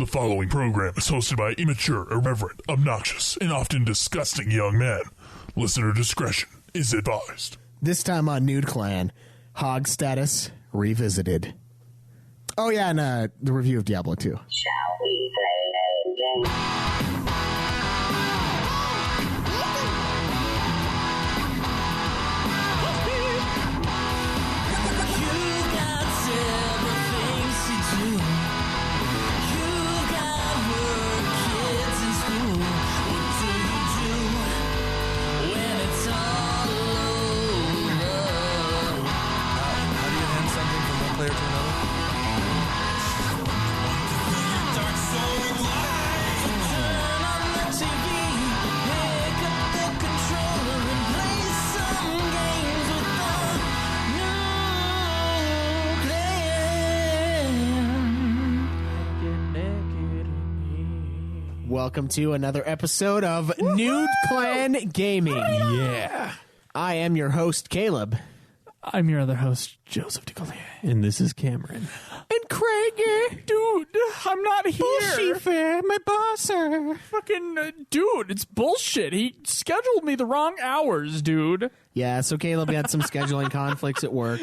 The following program is hosted by immature, irreverent, obnoxious, and often disgusting young men. Listener discretion is advised. This time on Nude Clan, Hog Status Revisited. Oh yeah, and the review of Diablo II. Shall we play a game? Welcome to another episode of Nude Clan Gaming. Yeah. I am your host, Caleb. I'm your other host, Joseph DeCollier. And this is Cameron. And Craig. Dude, I'm not here. Schaefer, my bosser. Fucking, dude, it's bullshit. He scheduled me the wrong hours, dude. Yeah, so Caleb had some scheduling conflicts at work.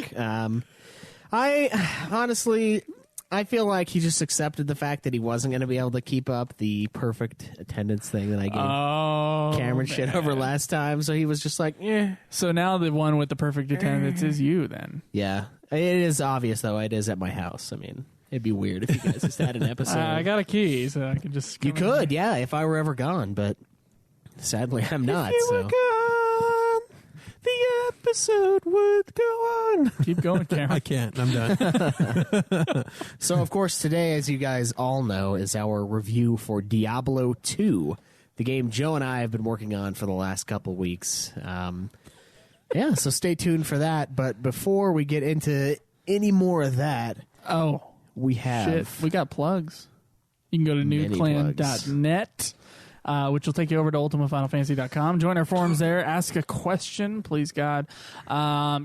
I feel like he just accepted the fact that he wasn't going to be able to keep up the perfect attendance thing that I gave Cameron shit over last time. So he was just like, eh. So now the one with the perfect attendance is you then. Yeah. It is obvious, though. It is at my house. I mean, it'd be weird if you guys just had an episode. I got a key, so I could just... You could, yeah, if I were ever gone. But sadly, I'm not. If you were gone, the episode would go on. Keep going, Cameron. I can't. I'm done. So, of course, today, as you guys all know, is our review for Diablo II, the game Joe and I have been working on for the last couple weeks. Yeah, so stay tuned for that. But before we get into any more of that, we have... Shit, we got plugs. You can go to nudeclan.net. Which will take you over to ultimatefinalfantasy.com. Join our forums there. Ask a question, please God.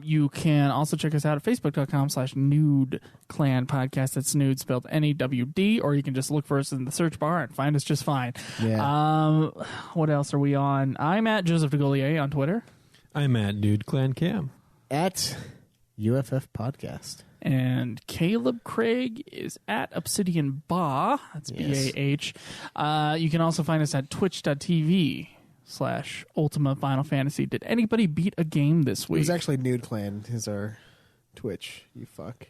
You can also check us out at facebook.com/nude-clan podcast. That's nude spelled N-E-W-D, or you can just look for us in the search bar and find us just fine. Yeah. What else are we on? I'm at Joseph DeGollier on Twitter. I'm at Dude Clan Cam. At UFF Podcast. And Caleb Craig is at Obsidian Bah. That's B-A-H. You can also find us at twitch.tv/Ultima Final Fantasy. Did anybody beat a game this week? It was actually Nude Clan is our Twitch, you fuck.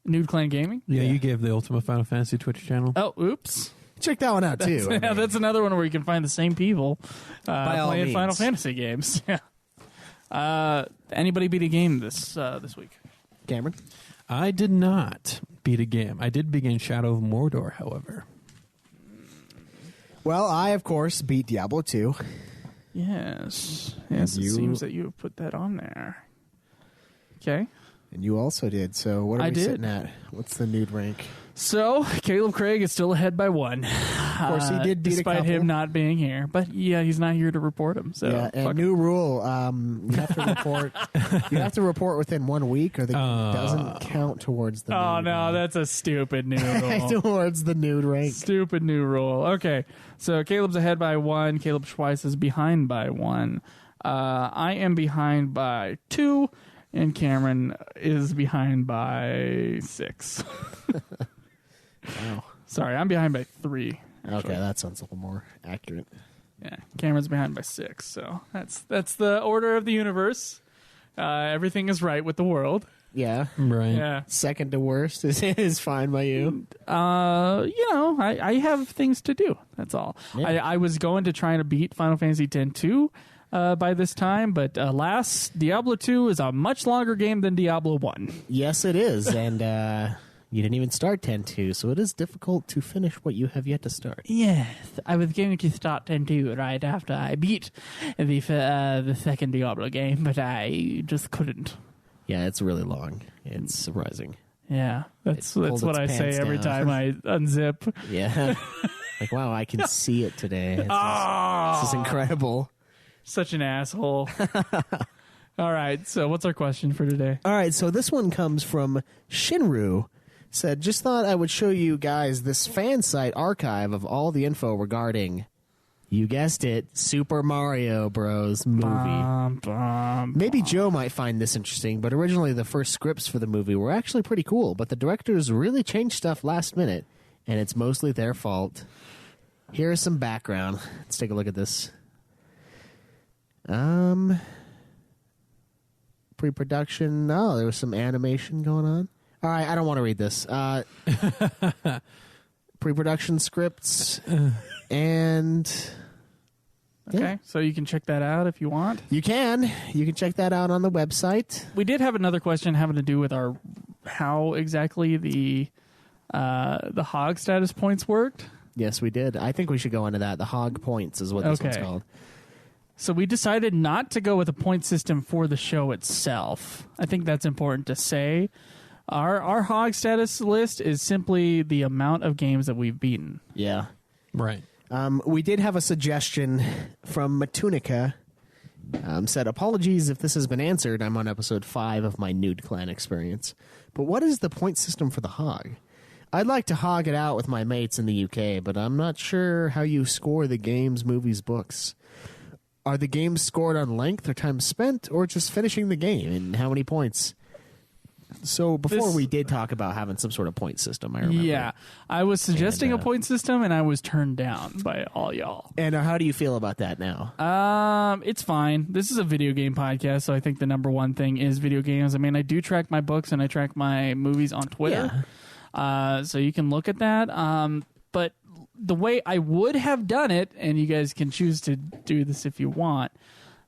Nude Clan Gaming? Yeah, you gave the Ultima Final Fantasy Twitch channel. Oh, oops. Check that one out, too. Yeah, that's another one where you can find the same people playing means. Final Fantasy games. Yeah. Anybody beat a game this week? Cameron? I did not beat a game. I did begin Shadow of Mordor, however. Well, I, of course, beat Diablo II. Yes. Yes, it seems that you have put that on there. Okay. And you also did. So what are we sitting at? What's the nude rank? So, Caleb Craig is still ahead by one. Of course, he did beat a couple. Despite him not being here. But, yeah, he's not here to report him. So yeah, and new rule, you have to report you have to report within 1 week or the game doesn't count towards the Oh, nude no, rank. that's a stupid new rule. Towards the nude rank. Stupid new rule. Okay, so Caleb's ahead by one. Kaleb Schweiss is behind by one. I am behind by 2. And Cameron is behind by 6. Wow. Sorry, I'm behind by 3. Actually. Okay, that sounds a little more accurate. Yeah, Cameron's behind by 6. So that's the order of the universe. Everything is right with the world. Yeah. Right. Yeah. Second to worst is fine by you. I have things to do. That's all. Yeah. I was going to try to beat Final Fantasy X-2 by this time, but alas, Diablo II is a much longer game than Diablo I. Yes, it is, and you didn't even start 10-2, so it is difficult to finish what you have yet to start. Yes, I was going to start 10-2 right after I beat the second Diablo game, but I just couldn't. Yeah, it's really long. It's surprising. Yeah, that's what I say every down. time I unzip. Yeah. Like, wow, I can see it today. This is incredible. Such an asshole. All right, so what's our question for today? All right, so this one comes from Shinru. said, just thought I would show you guys this fan site archive of all the info regarding, you guessed it, Super Mario Bros. Movie. Maybe Joe might find this interesting, but originally the first scripts for the movie were actually pretty cool, but the directors really changed stuff last minute, and it's mostly their fault. Here is some background. Let's take a look at this. Pre-production. Oh, there was some animation going on. All right, I don't want to read this. Pre-production scripts and... Okay, Yeah. so you can check that out if you want. You can check that out on the website. We did have another question having to do with how exactly the hog status points worked. Yes, we did. I think we should go into that. The hog points is what this one's Okay. called. So we decided not to go with a point system for the show itself. I think that's important to say. Our hog status list is simply the amount of games that we've beaten. Yeah. Right. We did have a suggestion from Matunica. Said, apologies if this has been answered. I'm on episode 5 of my Nude Clan experience. But what is the point system for the hog? I'd like to hog it out with my mates in the UK, but I'm not sure how you score the games, movies, books. Are the games scored on length or time spent, or just finishing the game, and how many points? So before we did talk about having some sort of point system, I remember. Yeah, I was suggesting And, a point system, and I was turned down by all y'all. And how do you feel about that now? It's fine. This is a video game podcast, so I think the number one thing is video games. I mean, I do track my books and I track my movies on Twitter, so you can look at that. But the way I would have done it, and you guys can choose to do this if you want,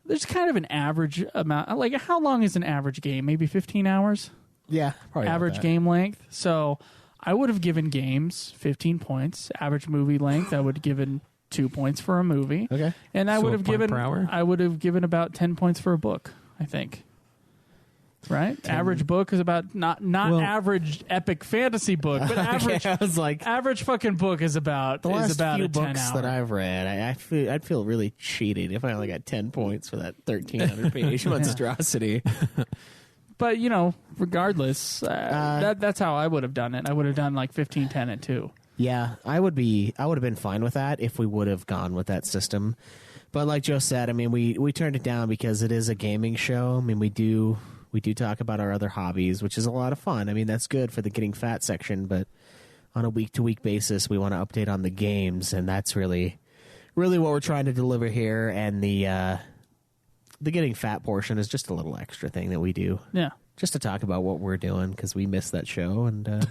there's kind of an average amount. Like, how long is an average game? Maybe 15 hours? Yeah, probably Average game length. So I would have given games 15 points. Average movie length, I would have given 2 points for a movie. Okay. And I So would a have point given per hour? I would have given about 10 points for a book, I think. Right? Average book is about not Well- average epic fantasy book, but average I was like, average fucking book is about the last about few a 10 books hour. that I've read, I'd feel really cheated if I only got 10 points for that 1,300 page monstrosity. But, you know, regardless, that's how I would have done it. I would have done like 15, 10, and 2. Yeah, I would have been fine with that if we would have gone with that system. But like Joe said, I mean, we turned it down because it is a gaming show. I mean, we do talk about our other hobbies, which is a lot of fun. I mean, that's good for the getting fat section, but on a week-to-week basis, we want to update on the games, and that's really what we're trying to deliver here. And the getting fat portion is just a little extra thing that we do. Yeah. Just to talk about what we're doing because we missed that show. And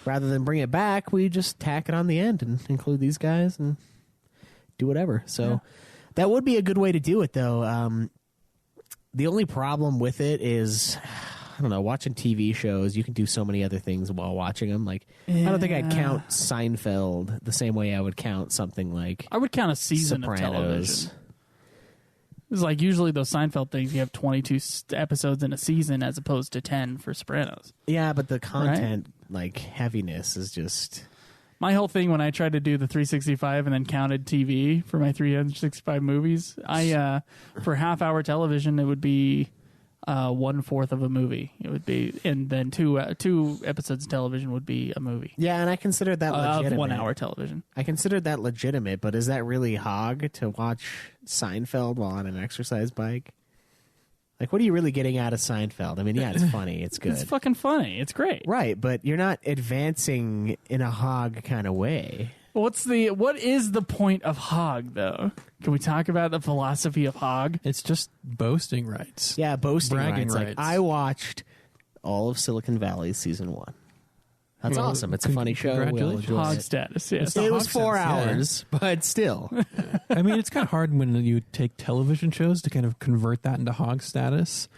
rather than bring it back, we just tack it on the end and include these guys and do whatever. So that would be a good way to do it, though. The only problem with it is, I don't know, watching TV shows, you can do so many other things while watching them. Like, I don't think I'd count Seinfeld the same way I would count something like I would count a season Sopranos. of television. It's like usually those Seinfeld things, you have 22 episodes in a season as opposed to 10 for Sopranos. Yeah, but the content, like, heaviness is just... My whole thing when I tried to do the 365 and then counted TV for my 365 movies, for half-hour television, it would be 1/4 of a movie. It would be, and then two episodes of television would be a movie. Yeah, and I considered that legitimate. Of 1 hour television. I considered that legitimate, but is that really hog to watch Seinfeld while on an exercise bike? Like, what are you really getting out of Seinfeld? I mean, yeah, it's funny. It's good. It's fucking funny. It's great. Right, but you're not advancing in a hog kind of way. What is the point of hog, though? Can we talk about the philosophy of hog? It's just boasting rights. Yeah, boasting Bragging rights. Like, rights. I watched all of Silicon Valley season 1. That's awesome. It's a funny show. We'll congratulations. enjoy Hog it. status, yes. It was hog 4 sense, yeah. hours, but still. I mean, it's kind of hard when you take television shows to kind of convert that into hog status.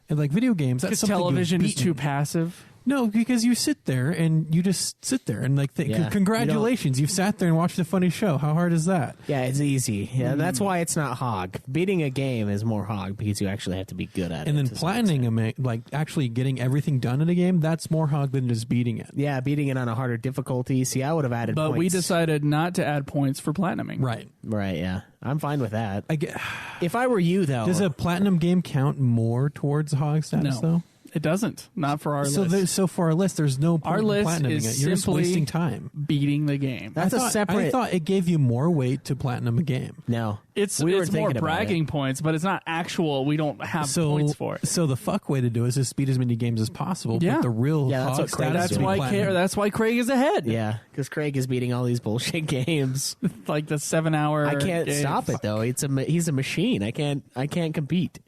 And like video games, that's Because something television you've is too passive. No, because you sit there and you just sit there and like think, Yeah. congratulations, you've sat there and watched a funny show. How hard is that? Yeah, it's easy. Yeah, that's why it's not hog. Beating a game is more hog because you actually have to be good at it. And then to some platining extent. them, like actually getting everything done in a game, that's more hog than just beating it. Yeah, beating it on a harder difficulty. See, I would have added But points. we decided not to add points for platinuming. Right. Right, yeah. I'm fine with that. I get, If I were you, though... does a platinum game count more towards hog status, No. though? It doesn't. Not for our So, list. so for our list, there's no point Our in list platinuming is it. You're just simply wasting time. beating the game. That's a separate. I thought it gave you more weight to platinum a game. No, It's we were it's more thinking about bragging points, but it's not actual. We don't have points for it. So the fuck way to do it is just beat as many games as possible. Yeah. But the real Yeah, that's hog what Craig status is That's to be why platinum. that's why Craig is ahead. Yeah, because Craig is beating all these bullshit games. Like the 7-hour. I can't game. stop it though. He's a machine. I can't compete.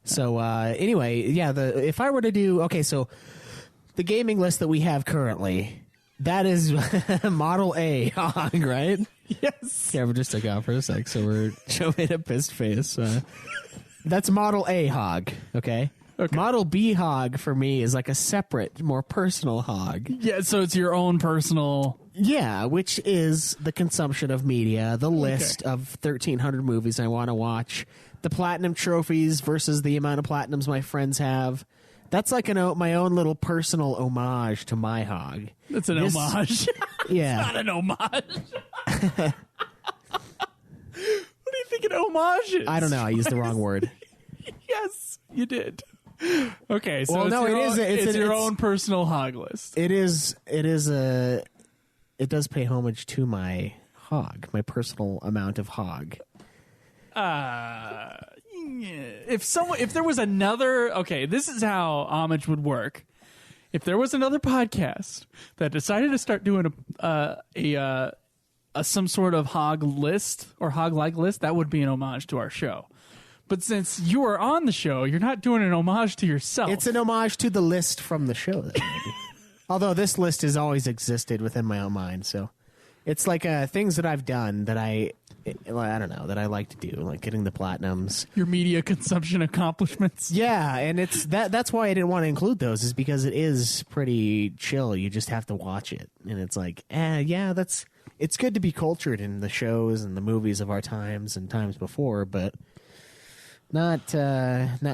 So anyway, yeah. If I were to do so the gaming list that we have currently, that is Model A hog, right? Yes. Yeah, we just took off for a sec, so we're showing a pissed face. That's Model A hog. Okay. Model B hog for me is like a separate, more personal hog. Yeah. So it's your own personal. Yeah, which is the consumption of media, the list of 1,300 movies I want to watch, the platinum trophies versus the amount of platinums my friends have. That's like my own little personal homage to my hog. It's an homage. Yeah. Not an homage. What do you think an homage is? I don't know. I used the wrong word. Yes, you did. Okay, so Well, it's no, your it is- own, it's your it's- own personal hog list. It does pay homage to my hog, my personal amount of hog. If there was another, this is how homage would work. If there was another podcast that decided to start doing some sort of hog list or hog-like list, that would be an homage to our show. But since you are on the show, you're not doing an homage to yourself. It's an homage to the list from the show. Maybe. Although this list has always existed within my own mind, so it's like things that I've done that I don't know, that I like to do, like getting the platinums. your media consumption accomplishments. Yeah, and it's that's why I didn't want to include those, is because it is pretty chill. You just have to watch it, and it's like, it's good to be cultured in the shows and the movies of our times and times before, but not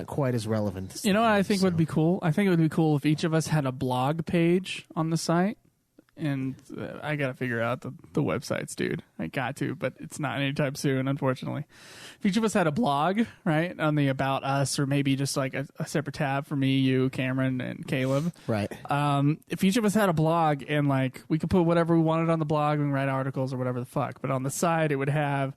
quite as relevant. You know what I think would be cool? I think it would be cool if each of us had a blog page on the site. And I got to figure out the websites, dude. I got to, but it's not anytime soon, unfortunately. If each of us had a blog, right, on the About Us, or maybe just like a separate tab for me, you, Cameron, and Caleb. Right. If each of us had a blog and like we could put whatever we wanted on the blog, we can write articles or whatever the fuck. But on the side, it would have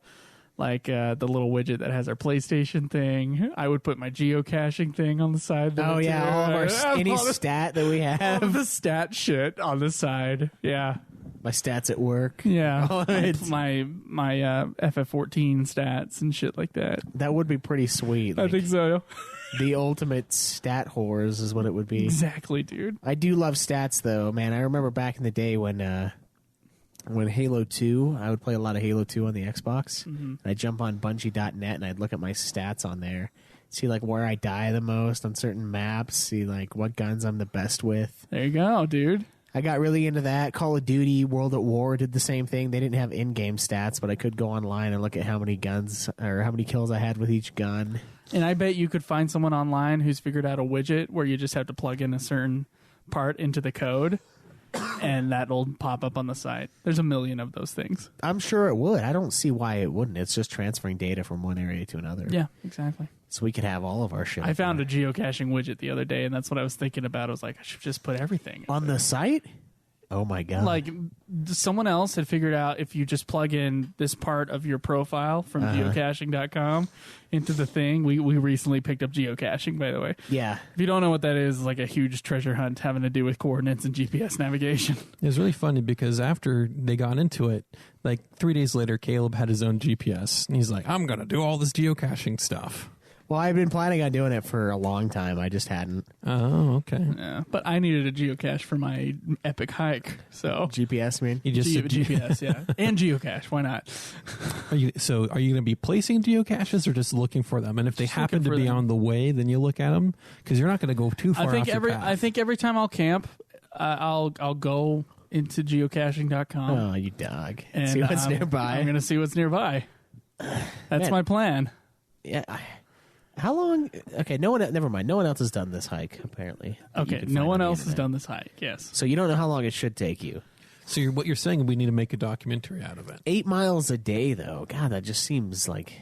like the little widget that has our PlayStation thing. I would put my geocaching thing on the side. Oh yeah, all of our any all the- stat that we all of have. the stat shit on the side. Yeah. My stats at work. Yeah, Oh, it's- my FF14 stats and shit like that. That would be pretty sweet. I Like, think so. the ultimate stat whores is what it would be. Exactly, dude. I do love stats though, man. I remember back in the day when Halo 2, I would play a lot of Halo 2 on the Xbox. And I'd jump on Bungie.net and I'd look at my stats on there, see like where I die the most on certain maps, see like what guns I'm the best with. There you go, dude. I got really into that. Call of Duty, World at War did the same thing. They didn't have in-game stats, but I could go online and look at how many guns or how many kills I had with each gun. And I bet you could find someone online who's figured out a widget where you just have to plug in a certain part into the code, and that'll pop up on the site. There's a million of those things. I'm sure it would. I don't see why it wouldn't. It's just transferring data from one area to another. Yeah, exactly. So we could have all of our shit. I found a geocaching widget the other day, and that's what I was thinking about. I was like, I should just put everything on the site. Oh my god! Like someone else had figured out if you just plug in this part of your profile from geocaching.com into the thing. We recently picked up geocaching, by the way. Yeah. If you don't know what that is, it's like a huge treasure hunt having to do with coordinates and GPS navigation. It was really funny because after they got into it, like 3 days later, Caleb had his own GPS, and he's like, "I'm gonna do all this geocaching stuff." Well, I've been planning on doing it for a long time. I just hadn't. Oh, okay. Yeah, but I needed a geocache for my epic hike, so GPS, man. You just GPS, yeah, and geocache. Why not? Are you going to be placing geocaches or just looking for them? And if they happen to looking for be them. on the way, then you look at them because you're not going to go too far. I think off your path. I think every time I'll camp, I'll go into geocaching.com. Oh, you dog. and See what's nearby. I'm going to see what's nearby. That's Man. my plan. Yeah. How long? Okay, no one. Never mind. No one else has done this hike. Apparently. that you Okay, can no find one on the else has internet. done this hike. Yes. So you don't know how long it should take you. So what you're saying, we need to make a documentary out of it. 8 miles a day, though. God, that just seems like.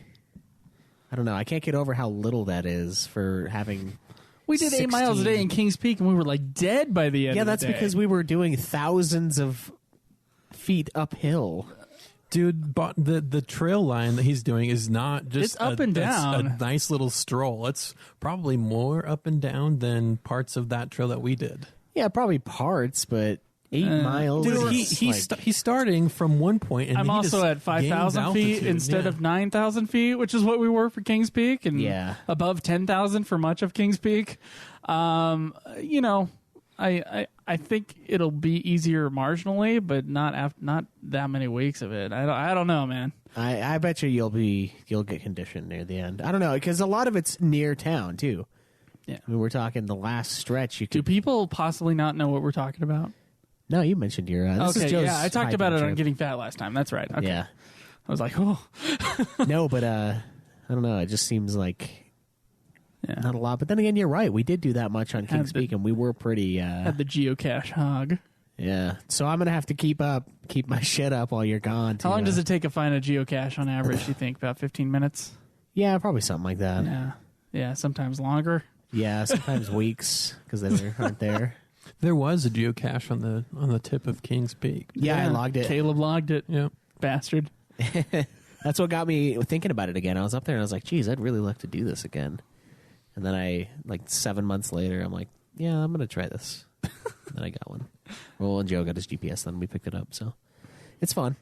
I don't know. I can't get over how little that is for having We did 8 miles a day in Kings Peak, and we were like dead by the end. Yeah, of the that's day. because we were doing thousands of feet uphill. Dude, but the trail line that he's doing is not just It's up and down. A nice little stroll. It's probably more up and down than parts of that trail that we did. Yeah, probably parts, but 8 miles. Dude, is he's starting from one point, and I'm he also just at 5,000 gains feet altitude. instead of 9,000 feet, which is what we were for Kings Peak, and above 10,000 for much of Kings Peak. You know, I think it'll be easier marginally, but not that many weeks of it. I don't know, man. I bet you you'll get conditioned near the end. I don't know, because a lot of it's near town too. Yeah, I mean, we're talking the last stretch. Do people possibly not know what we're talking about? No, you mentioned your. This is Okay, Joe's yeah, I talked about it hiking on trip. Getting Fat last time. That's right. Okay. Yeah. I was like, oh. No, but I don't know. It just seems like not a lot. But then again, you're right. We did do that much on Kings Peak, and we were pretty. Had the geocache hog. Yeah. So I'm gonna have to keep my shit up while you're gone. How long does it take to find a geocache on average? You think about 15 minutes? Yeah, probably something like that. Yeah. Sometimes longer. Yeah, sometimes weeks because they aren't there. There was a geocache on the tip of Kings Peak. Yeah, I logged it. Caleb logged it. Yeah, bastard. That's what got me thinking about it again. I was up there and I was like, geez, I'd really like to do this again. And then 7 months later, I'm like, yeah, I'm going to try this. And then I got one. Well, and Joe got his GPS, then we picked it up. So it's fun.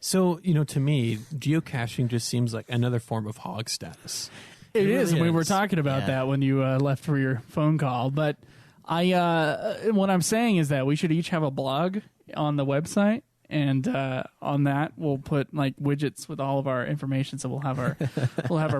So, to me, geocaching just seems like another form of hog status. It is, and we is. were talking about that when you left for your phone call. But what I'm saying is that we should each have a blog on the website, and on that we'll put like widgets with all of our information. So we'll have our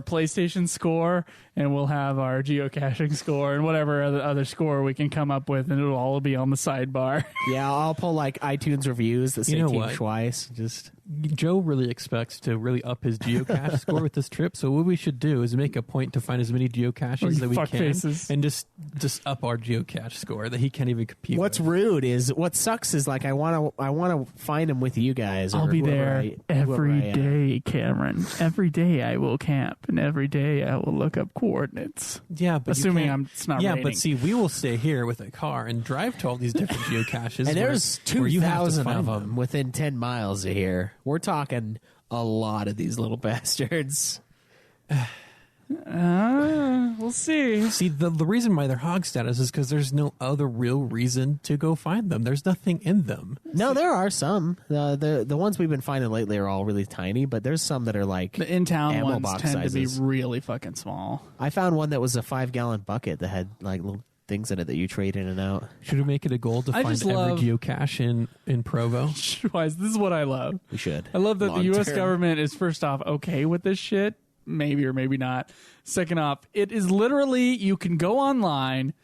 PlayStation score, and we'll have our geocaching score, and whatever other score we can come up with, and it'll all be on the sidebar. Yeah, I'll pull like iTunes reviews that say You know Team what? Schweiss. Just Joe really expects to really up his geocache score with this trip. So what we should do is make a point to find as many geocaches that we Fuck can, faces. and just up our geocache score that he can't even compete. what's with. rude is what sucks is like I want to find them with you guys. I'll or be whoever there every day, Cameron. Every day I will camp, and every day I will look up coordinates. Yeah, but Assuming it's not Yeah, raining. but see, we will stay here with a car and drive to all these different geocaches. And there's where you have to 2,000 find of them within 10 miles of here. We're talking a lot of these little bastards. We'll see. See, the reason why they're hog status is because there's no other real reason to go find them. There's nothing in them. No, there are some. The ones we've been finding lately are all really tiny, but there's some that are like The in-town ammo ones box tend sizes. to be really fucking small. I found one that was a 5-gallon bucket that had like little things in it that you trade in and out. Should we make it a goal to I find just every love- geocache in Provo? Schweiss, this is what I love. We should. I love that the Long U.S. term. government is, first off, okay with this shit. Maybe or maybe not. Second off, it is literally, you can go online,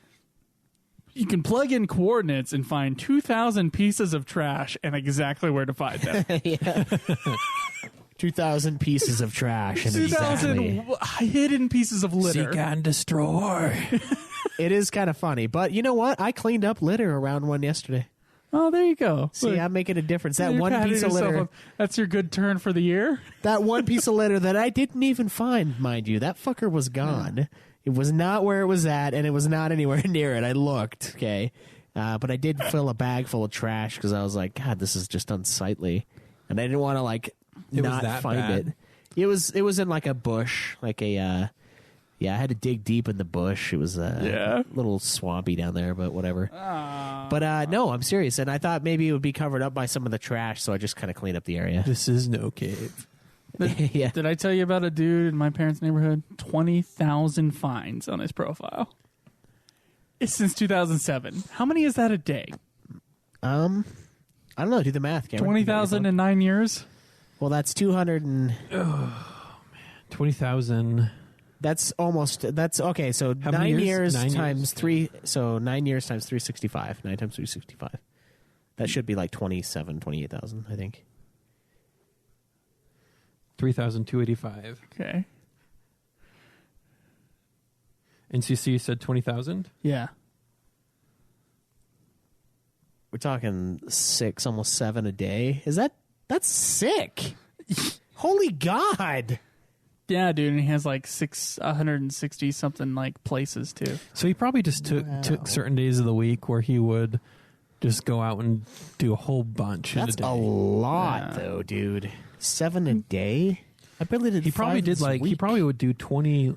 you can plug in coordinates and find 2,000 pieces of trash and exactly where to find them. 2,000 pieces of trash. And 2,000 exactly. hidden pieces of litter. Seek and destroy. It is kind of funny, but you know what? I cleaned up litter around one yesterday. Oh, there you go. See, Look, I'm making a difference. That you're one patting piece of yourself litter. up. That's your good turn for the year? That one piece of litter that I didn't even find, mind you, that fucker was gone. It was not where it was at, and it was not anywhere near it. I looked, okay? But I did fill a bag full of trash because I was like, God, this is just unsightly. And I didn't want to, like, It was not that find bad? it. It was in, like, a bush, like a... yeah, I had to dig deep in the bush. It was a little swampy down there, but whatever. But no, I'm serious. And I thought maybe it would be covered up by some of the trash, so I just kind of cleaned up the area. This is no cave. Yeah. Did I tell you about a dude in my parents' neighborhood? 20,000 fines on his profile. It's since 2007. How many is that a day? I don't know. Do the math, Cameron. 20,000 in 9 years? Well, that's 200 and... 20,000. That's okay. So How many 9 years? years 9 times years. 3. So 9 years times 365. 9 times 365. That should be like 28,000, I think. 3,285. Okay. NCC said 20,000. Yeah. We're talking 6, almost 7 a day. That's sick. Holy God. Yeah, dude, and he has like 660 something like places too. So he probably just took certain days of the week where he would just go out and do a whole bunch in a That's day. a lot, though, dude. 7 a day? I barely did. He probably 5 did this like week. he probably would do 20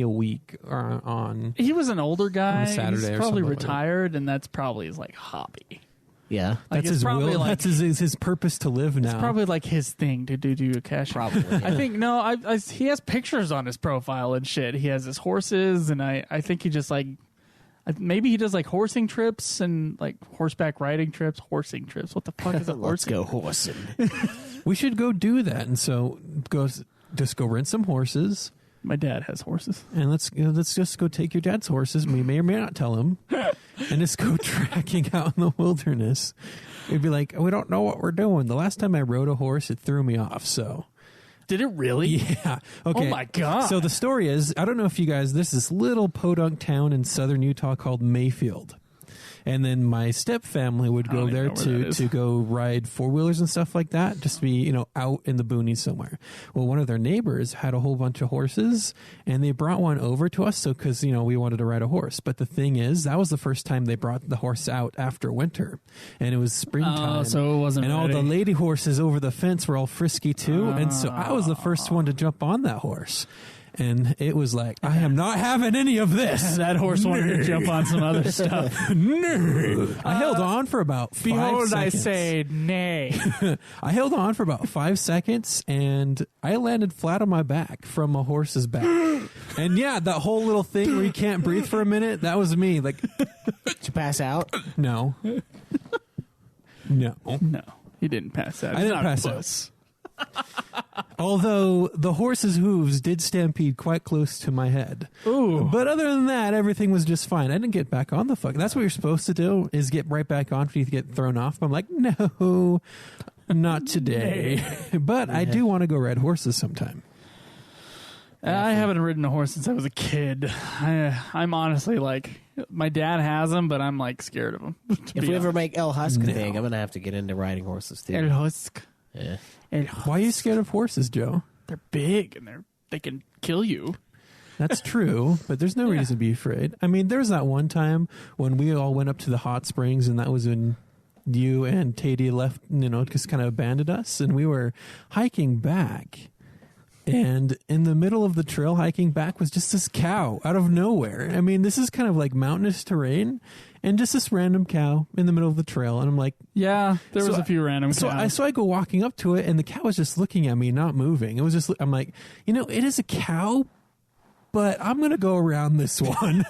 a week on. He was an older guy. On a Saturday He's or probably something like that. retired, and that's probably his like hobby. Yeah, Like, That's it's his probably will. like- That's his purpose to live now. It's probably like his thing to do cash. probably. I think no. He has pictures on his profile and shit. He has his horses, and I think he just like maybe he does like horsing trips and like horseback riding trips, horsing trips. What the fuck is a Let's horsing? go horsing. We should go do that, and so just go rent some horses, My dad has horses. and let's just go take your dad's horses. We may or may not tell him, and just go tracking out in the wilderness. It'd be like, we don't know what we're doing. The last time I rode a horse, it threw me off. So Did it really? yeah, okay. Oh my God. So the story is, I don't know if you guys. There's this little podunk town in southern Utah called Mayfield. And then my step family would I go don't even there know where that is. to go ride 4-wheelers and stuff like that, just to be, out in the boonies somewhere. Well, one of their neighbors had a whole bunch of horses, and they brought one over to us, so because, we wanted to ride a horse. But the thing is, that was the first time they brought the horse out after winter, and it was springtime. Oh, so it wasn't And all the ready. lady horses over the fence were all frisky too, and so I was the first one to jump on that horse. And it was like, I am not having any of this. That horse wanted to jump on some other stuff. No. I held on for about 5 Behold, seconds. I say nay. I held on for about 5 seconds, and I landed flat on my back from a horse's back. And yeah, that whole little thing where you can't breathe for a minute, that was me. Like, Did you pass out? no. No. No, he didn't pass out. I He's didn't not pass out. close. Although the horse's hooves did stampede quite close to my head. Ooh. But other than that, everything was just fine. I didn't get back on the fuck. That's what you're supposed to do, is get right back on after you get thrown off. I'm like, no, not today. But I do want to go ride horses sometime. I haven't ridden a horse since I was a kid. I'm honestly like, my dad has them, but I'm like scared of them. If we ever make El Husk No. big, I'm gonna have to get into riding horses too. El Husk. Yeah. Why are you scared of horses, Joe? They're big and they can kill you. That's true, but there's no Yeah. reason to be afraid. I mean, there was that one time when we all went up to the hot springs, and that was when you and Tady left, just kind of abandoned us, and we were hiking back. And in the middle of the trail hiking back was just this cow out of nowhere. I mean, this is kind of like mountainous terrain, and just this random cow in the middle of the trail. And I'm like, Yeah, there was So a few random cows. so I go walking up to it, and the cow was just looking at me, not moving. It was just, I'm like, it is a cow, but I'm going to go around this one.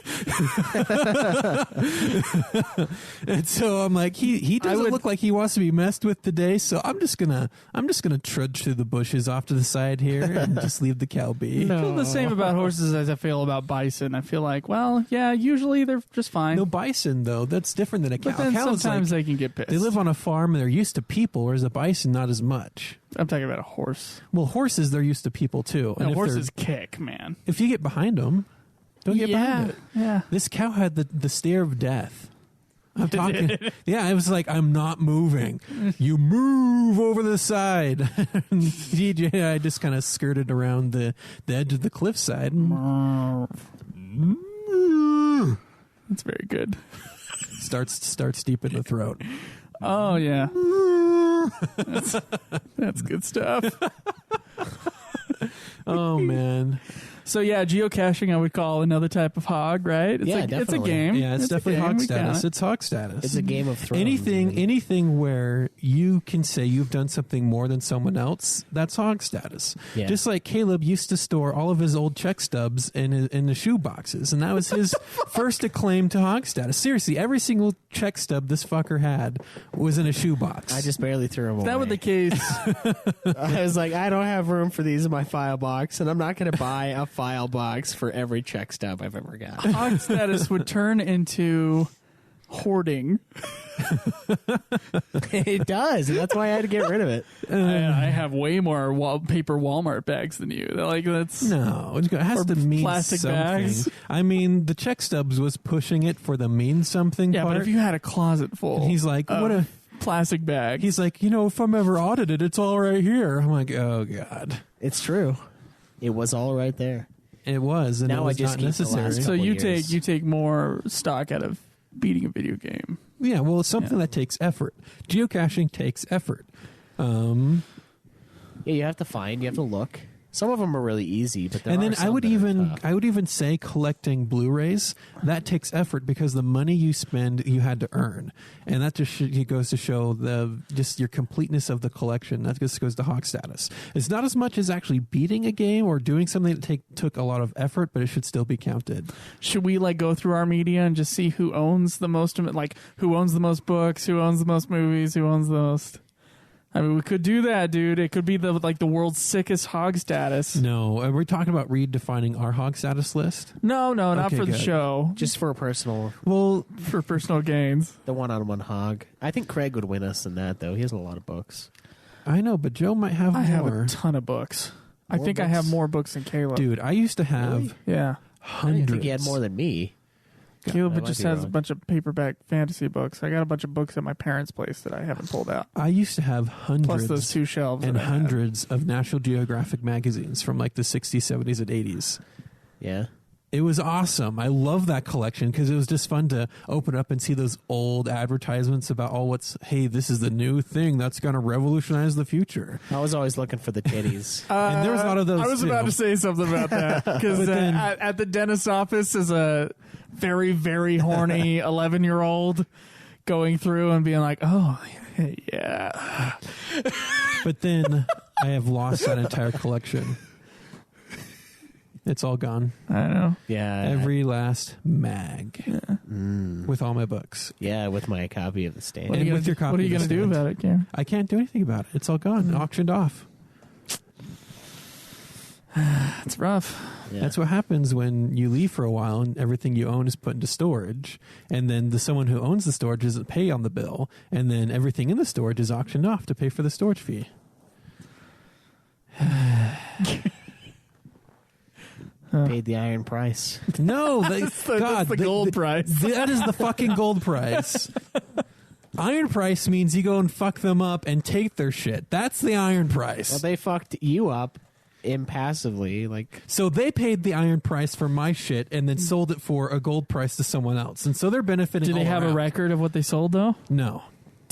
And so I'm like, he doesn't look like he wants to be messed with today. So I'm just going to trudge through the bushes off to the side here and just leave the cow be. I feel the same about horses as I feel about bison. I feel like, well, yeah, usually they're just fine. No bison though. That's different than a cow. but then Cows, sometimes like, they can get pissed. they live on a farm and they're used to people, whereas a bison not as much. I'm talking about a horse. Well, horses, they're used to people too. And if horses kick, man. if you get behind them, don't get behind it. Yeah. This cow had the stare of death. I'm talking. Yeah, it was like, I'm not moving. You move over the side. DJ, I just kind of skirted around the edge of the cliffside. That's very good. Starts deep in the throat. Oh, yeah. That's good stuff. Oh man. So, yeah, geocaching I would call another type of hog, right? It's Yeah, it's a definitely. game. Yeah, it's a definitely game. hog We status. count. It's hog status. It's a Game of Thrones. Anything where you can say you've done something more than someone else, that's hog status. Yeah. Just like Kaleb used to store all of his old check stubs in the shoe boxes, and that was his first acclaim to hog status. Seriously, every single check stub this fucker had was in a shoe box. I just barely threw them away. If that were the case, I was like, I don't have room for these in my file box, and I'm not going to buy a file box for every check stub I've ever got. hog status would turn into hoarding. It does, and that's why I had to get rid of it. I have way more paper Walmart bags than you. That's No, it has Or to mean plastic something. bags. I mean, the check stubs was pushing it for the mean something yeah. part. But if you had a closet full, And he's like, of what a. plastic bag. He's like, if I'm ever audited, it's all right here. I'm like, oh god. It's true. It was all right there. It was, and Now it was I just not keep the necessary. last So couple you years. take more stock out of beating a video game. Yeah, well, it's something that takes effort. Geocaching takes effort. Yeah, you have to find, you have to look. Some of them are really easy, but there And are then some that are tough. I would even say collecting Blu-rays, that takes effort because the money you spend you had to earn, and that just goes to show just your completeness of the collection. That just goes to hog status. It's not as much as actually beating a game or doing something that took a lot of effort, but it should still be counted. Should we like go through our media and just see who owns the most of it? Like who owns the most books, who owns the most movies, who owns the most? I mean, we could do that, dude. It could be the world's sickest hog status. No, are we talking about redefining our hog status list? No, not Okay, for the good. show. Just for personal, Well, For personal gains. the one-on-one hog. I think Craig would win us in that, though. He has a lot of books. I know, but Joe might have I more. have a ton of books. I More think I have books? more books than Caleb. Dude, I used to have Really? Yeah. I didn't hundreds. think he had more than me. I Caleb might just be has a wrong. bunch of paperback fantasy books. I got a bunch of books at my parents' place that I haven't pulled out. I used to have Plus hundreds those two shelves. and that I have. hundreds of National Geographic magazines from like the 60s, 70s, and 80s. Yeah. It was awesome. I love that collection because it was just fun to open up and see those old advertisements about hey, this is the new thing that's going to revolutionize the future. I was always looking for the titties. And there was a lot of those, I was you about know. to say something about that because But then- at the dentist's office is a very, very horny 11-year-old going through and being like, "Oh, yeah." But then I have lost that entire collection. It's all gone. I know. Yeah. Every last mag with all my books. Yeah, with my copy of the stand. What are And you with gonna, your copy what are you of going to the do stand. about it, Cam? I can't do anything about it. It's all gone, auctioned off. It's rough. Yeah. That's what happens when you leave for a while and everything you own is put into storage, and then someone who owns the storage doesn't pay on the bill, and then everything in the storage is auctioned off to pay for the storage fee. Paid the iron price. No, That's the gold price. That is the fucking gold price. Iron price means you go and fuck them up and take their shit. That's the iron price. Well, they fucked you up impassively. Like, So they paid the iron price for my shit and then sold it for a gold price to someone else. And so they're benefiting Do they all have a around. record of what they sold, though? No.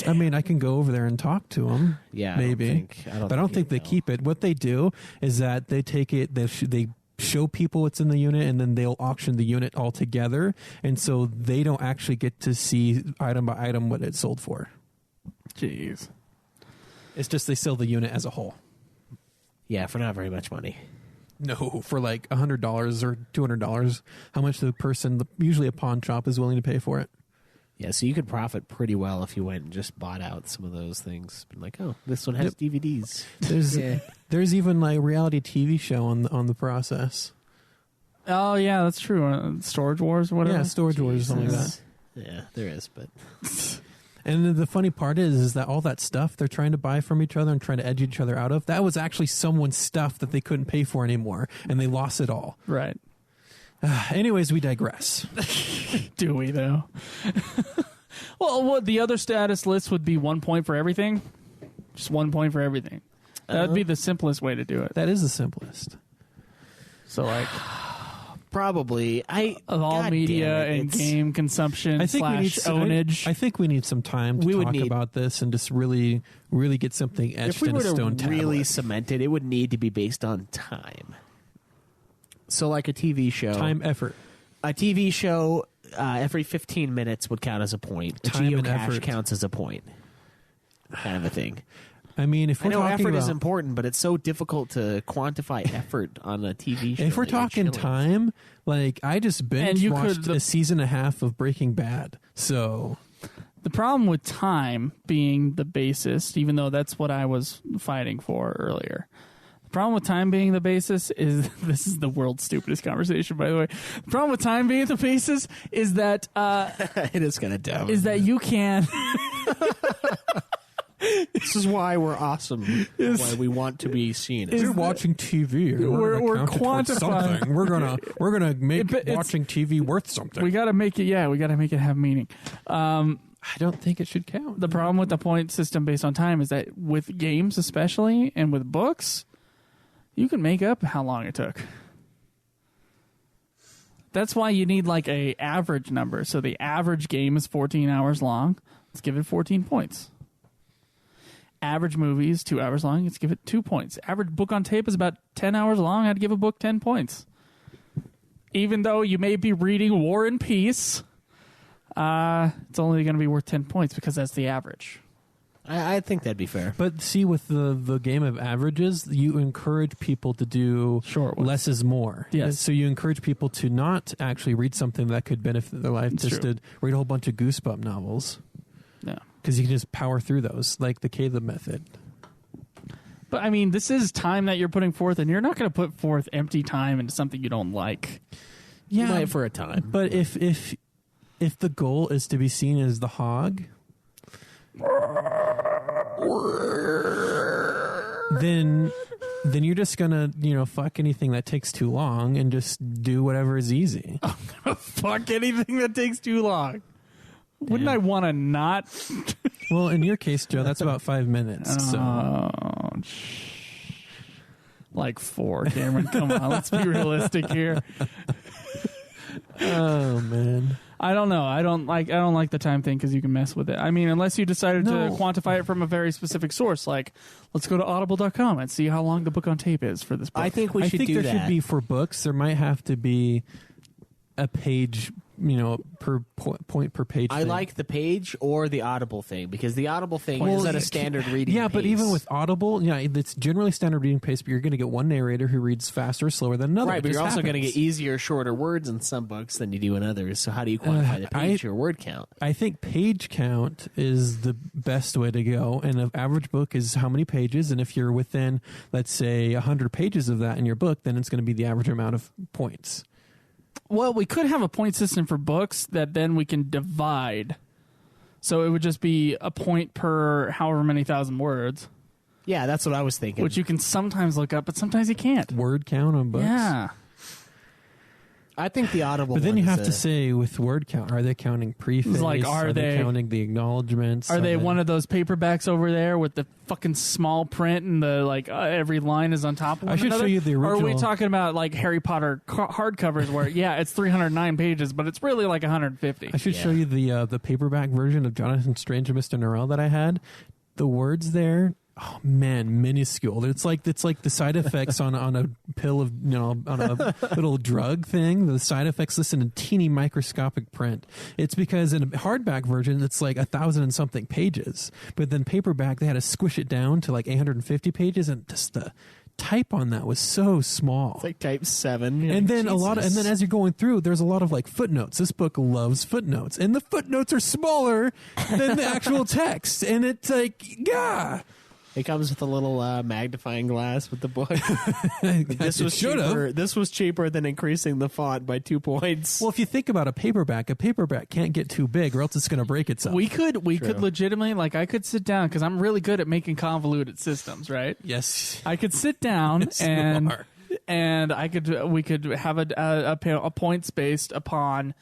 I mean, I can go over there and talk to them. yeah, Maybe. But I don't think they keep it. What they do is that they take it, they show people what's in the unit, and then they'll auction the unit all together. And so they don't actually get to see item by item what it's sold for. Jeez. It's just they sell the unit as a whole. Yeah, for not very much money. No, for like $100 or $200, how much the person, usually a pawn shop, is willing to pay for it. Yeah, so you could profit pretty well if you went and just bought out some of those things. Been like, oh, this one has DVDs. There's Yeah. there's even like a reality TV show on the process. Oh, yeah, that's true. Storage Wars or whatever? Yeah, Storage Wars or something like that. Jesus. Yeah, there is, but And the funny part is that all that stuff they're trying to buy from each other and trying to edge each other out of, that was actually someone's stuff that they couldn't pay for anymore, and they lost it all. Right. Anyways, we digress. Do we, though? Well, what the other status list would be 1 point for everything? Just 1 point for everything. That would be the simplest way to do it. That is the simplest. So, like, probably of all God media damn it, and it's- game consumption I think we need ownage. I think we need some time to We would talk need- about this and just really get something etched If we in were a stone to tablet. really cement it, it would need to be based on time. So, like a TV show, Time, effort. a TV show every 15 minutes would count as a point. A Time and geocache effort. counts as a point, kind of a thing. I mean, if I we're know talking effort is about, important, but it's so difficult to quantify effort on a TV show. if we're that you're talking chilling. time, like I just binge you watched could- a season and a half of Breaking Bad. So The problem with time being the basis, even though that's what I was fighting for earlier. The problem with time being the basis is this is the world's stupidest conversation, by the way. The problem with time being the basis is that it is kind of dumb. you can This is why we're awesome. Why we want to be seen. if you're watching TV, and We're gonna count it towards quantifying. something. We're gonna make It's- watching TV worth something. we got to make it have meaning. I don't think it should count. The problem with the point system based on time is that with games especially and with books, You can make up how long it took. That's why you need like a average number. So the average game is 14 hours long. Let's give it 14 points. Average movie is 2 hours long. Let's give it 2 points. Average book on tape is about 10 hours long. I'd give a book 10 points. Even though you may be reading War and Peace, it's only going to be worth 10 points because that's the average. I think that'd be fair. But see, with the game of averages, you encourage people to do Short ones. less is more. Yes. So you encourage people to not actually read something that could benefit their life, It's just true. to read a whole bunch of Goosebump novels. Yeah. Because you can just power through those, like the Kaleb method. But I mean, this is time that you're putting forth, and you're not going to put forth empty time into something you don't like. You might for a time. But if the goal is to be seen as the hog, then you're just gonna fuck anything that takes too long and just do whatever is easy. Fuck anything that takes too long. Wouldn't I want to not? Well, in your case, Joe, that's about 5 minutes. So Like 4, Cameron. Come on, let's be realistic here. oh man. I don't know. I don't like the time thing because you can mess with it. I mean, unless you decided to quantify it from a very specific source, like let's go to audible.com and see how long the book on tape is for this book. I think we should do there that. should be for books. There might have to be a page, per point per page. I thing. like the page or the Audible thing because the Audible thing is at a standard reading Yeah, pace. but even with Audible, it's generally standard reading pace, but you're going to get one narrator who reads faster or slower than another. Right, but It you're just also going to happens. get easier, shorter words in some books than you do in others. So how do you quantify the page or word count? I think page count is the best way to go, and an average book is how many pages, and if you're within, let's say, 100 pages of that in your book, then it's going to be the average amount of points. Well, we could have a point system for books that then we can divide. So it would just be a point per however many thousand words, Yeah, that's what I was thinking. which you can sometimes look up, but sometimes you can't. Word count on books. Yeah. I think the Audible But then one you is have to a- say with word count, are they counting preface? Like, are they they- counting the acknowledgments? Are they one of those paperbacks over there with the fucking small print and the every line is on top of one I should another? show you the Or are we original. talking about like Harry Potter hardcovers where it's 309 pages, but it's really like 150? I should show you the paperback version of Jonathan Strange and Mr. Norrell that I had. The words there, oh man, minuscule. It's like the side effects on a pill of on a little drug thing. The side effects listed in teeny microscopic print. It's because in a hardback version it's like 1,000 and something pages, but then paperback they had to squish it down to like 850 pages, and just the type on that was so small. It's like type 7. And then and then as you're going through, there's a lot of like footnotes. This book loves footnotes, and the footnotes are smaller than the actual text, and it's like, yeah. It comes with a little magnifying glass with the book. This was should've. cheaper. This was cheaper than increasing the font by 2 points. Well, if you think about a paperback can't get too big, or else it's going to break itself. We could legitimately, I could sit down because I'm really good at making convoluted systems, right? Yes. I could sit down Yes, you and are. we could have a points based upon.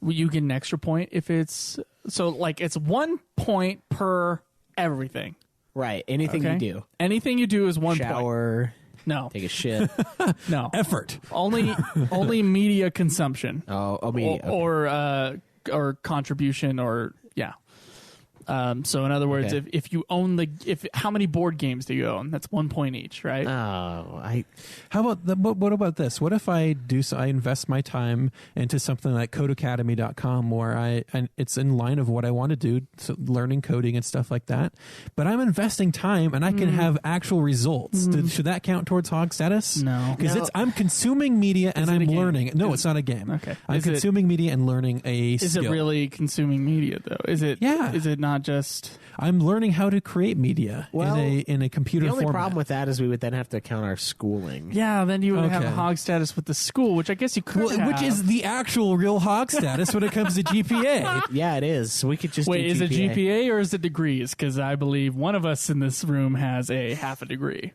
You get an extra point if it's it's 1 point per everything. Right. Anything Okay? you do. Anything you do is 1 point. Shower, No, take a shit. no. Effort. Only media consumption. Oh, media. Or contribution or yeah. So in other words, Okay. if you own how many board games do you own? That's 1 point each, right? How about what about this? What if I invest my time into something like codecademy.com where it's in line of what I want to do, so learning coding and stuff like that, but I'm investing time and I can have actual results. Should that count towards hog status? No. Because I'm consuming media and it a I'm game? learning. No, it's not a game. Okay. I'm consuming media and learning a skill. Is it really consuming media though? Is it? Yeah. Is it not just? I'm learning how to create media Well, in a computer the only format. problem with that is we would then have to count our schooling. Yeah. Then you would have a Okay. hog status with the school, which I guess you could have. Which is the actual real hog status when it comes to GPA. Yeah, it is. So we could just Wait, do is it GPA. GPA or is it degrees? Because I believe one of us in this room has a half a degree.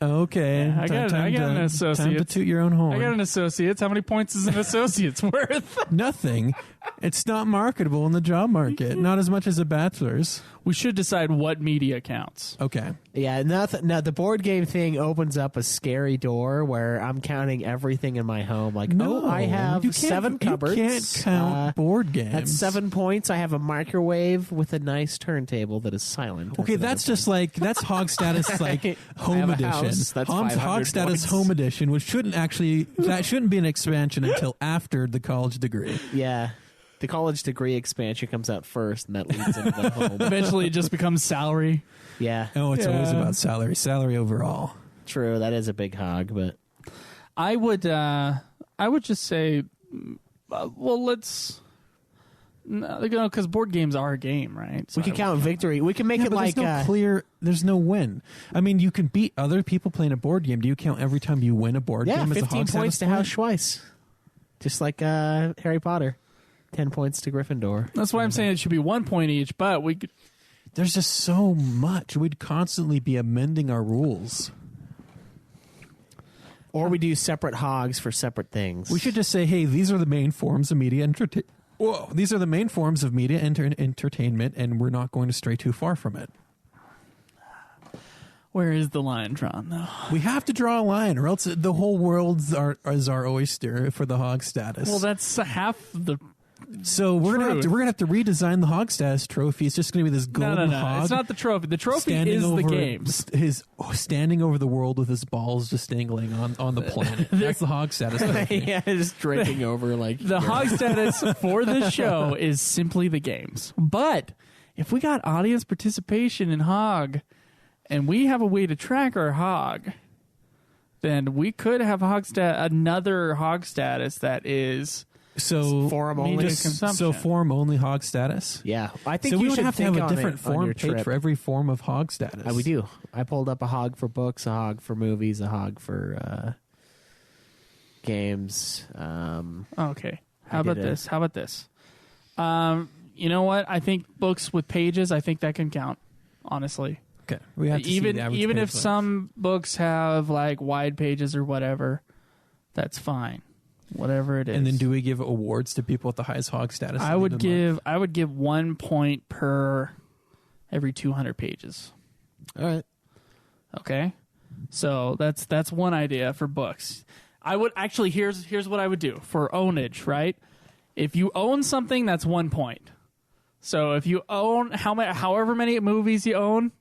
Okay. Yeah, I got an Time to associate's. toot your own horn. I got an associate's. How many points is an associate's worth? Nothing. It's not marketable in the job market. Not as much as a bachelor's. We should decide what media counts. Okay. Yeah, nothing. No, the board game thing opens up a scary door where I'm counting everything in my home. Like, I have you can't- 7 cupboards. You can't count board games. That's 7 points. I have a microwave with a nice turntable that is silent. Okay, that's just like that's Hog Status like I Home have a Edition. house that's Hog 500 Status points. Home Edition, which shouldn't be an expansion until after the college degree. Yeah. The college degree expansion comes out first, and that leads into the home. Eventually, it just becomes salary. Yeah, Oh, it's always Yeah. about salary overall. true. That is a big hog, but I would just say, let's, because board games are a game, right? So we can count victory. We can make Yeah, it but like there's no win. I mean, you can beat other people playing a board game. Do you count every time you win a board game as a 15 Hog points Status to point? House Schweiss, just like Harry Potter. 10 points to Gryffindor. That's why I'm saying it should be 1 point each, but we could. There's just so much. We'd constantly be amending our rules. Or we do separate hogs for separate things. We should just say, hey, these are the main forms of media entertainment. Whoa, these are the main forms of media entertainment, and we're not going to stray too far from it. Where is the line drawn, though? We have to draw a line, or else the whole world is our oyster for the Hog Status. Well, that's half the. So we're gonna have to redesign the Hog Status trophy. It's just gonna be this golden No. hog. It's not the trophy. The trophy standing is the over games. Standing over the world with his balls just dangling on the planet. That's the Hog Status trophy. yeah, just draping over like The hog status for this show is simply the games. But if we got audience participation in hog, and we have a way to track our hog, then we could have another hog status that is. So forum media only. consumption. So forum only Hog Status. Yeah, I think So you we would should have to have think a on different it on forum your page trip. for every form of Hog Status. We do. I pulled up a hog for books, a hog for movies, a hog for games. Okay. How I about did it. this? How about this? You know what? I think books with pages, I think that can count, honestly. Okay. We have to see the average even page if length. some books have like wide pages or whatever, that's fine. Whatever it is. And then do we give awards to people with the highest Hog Status? I would give 1 point per every 200 pages. All right. Okay? So that's one idea for books. I would actually here's what I would do for ownage, right? If you own something, that's 1 point. So if you own however many movies you own,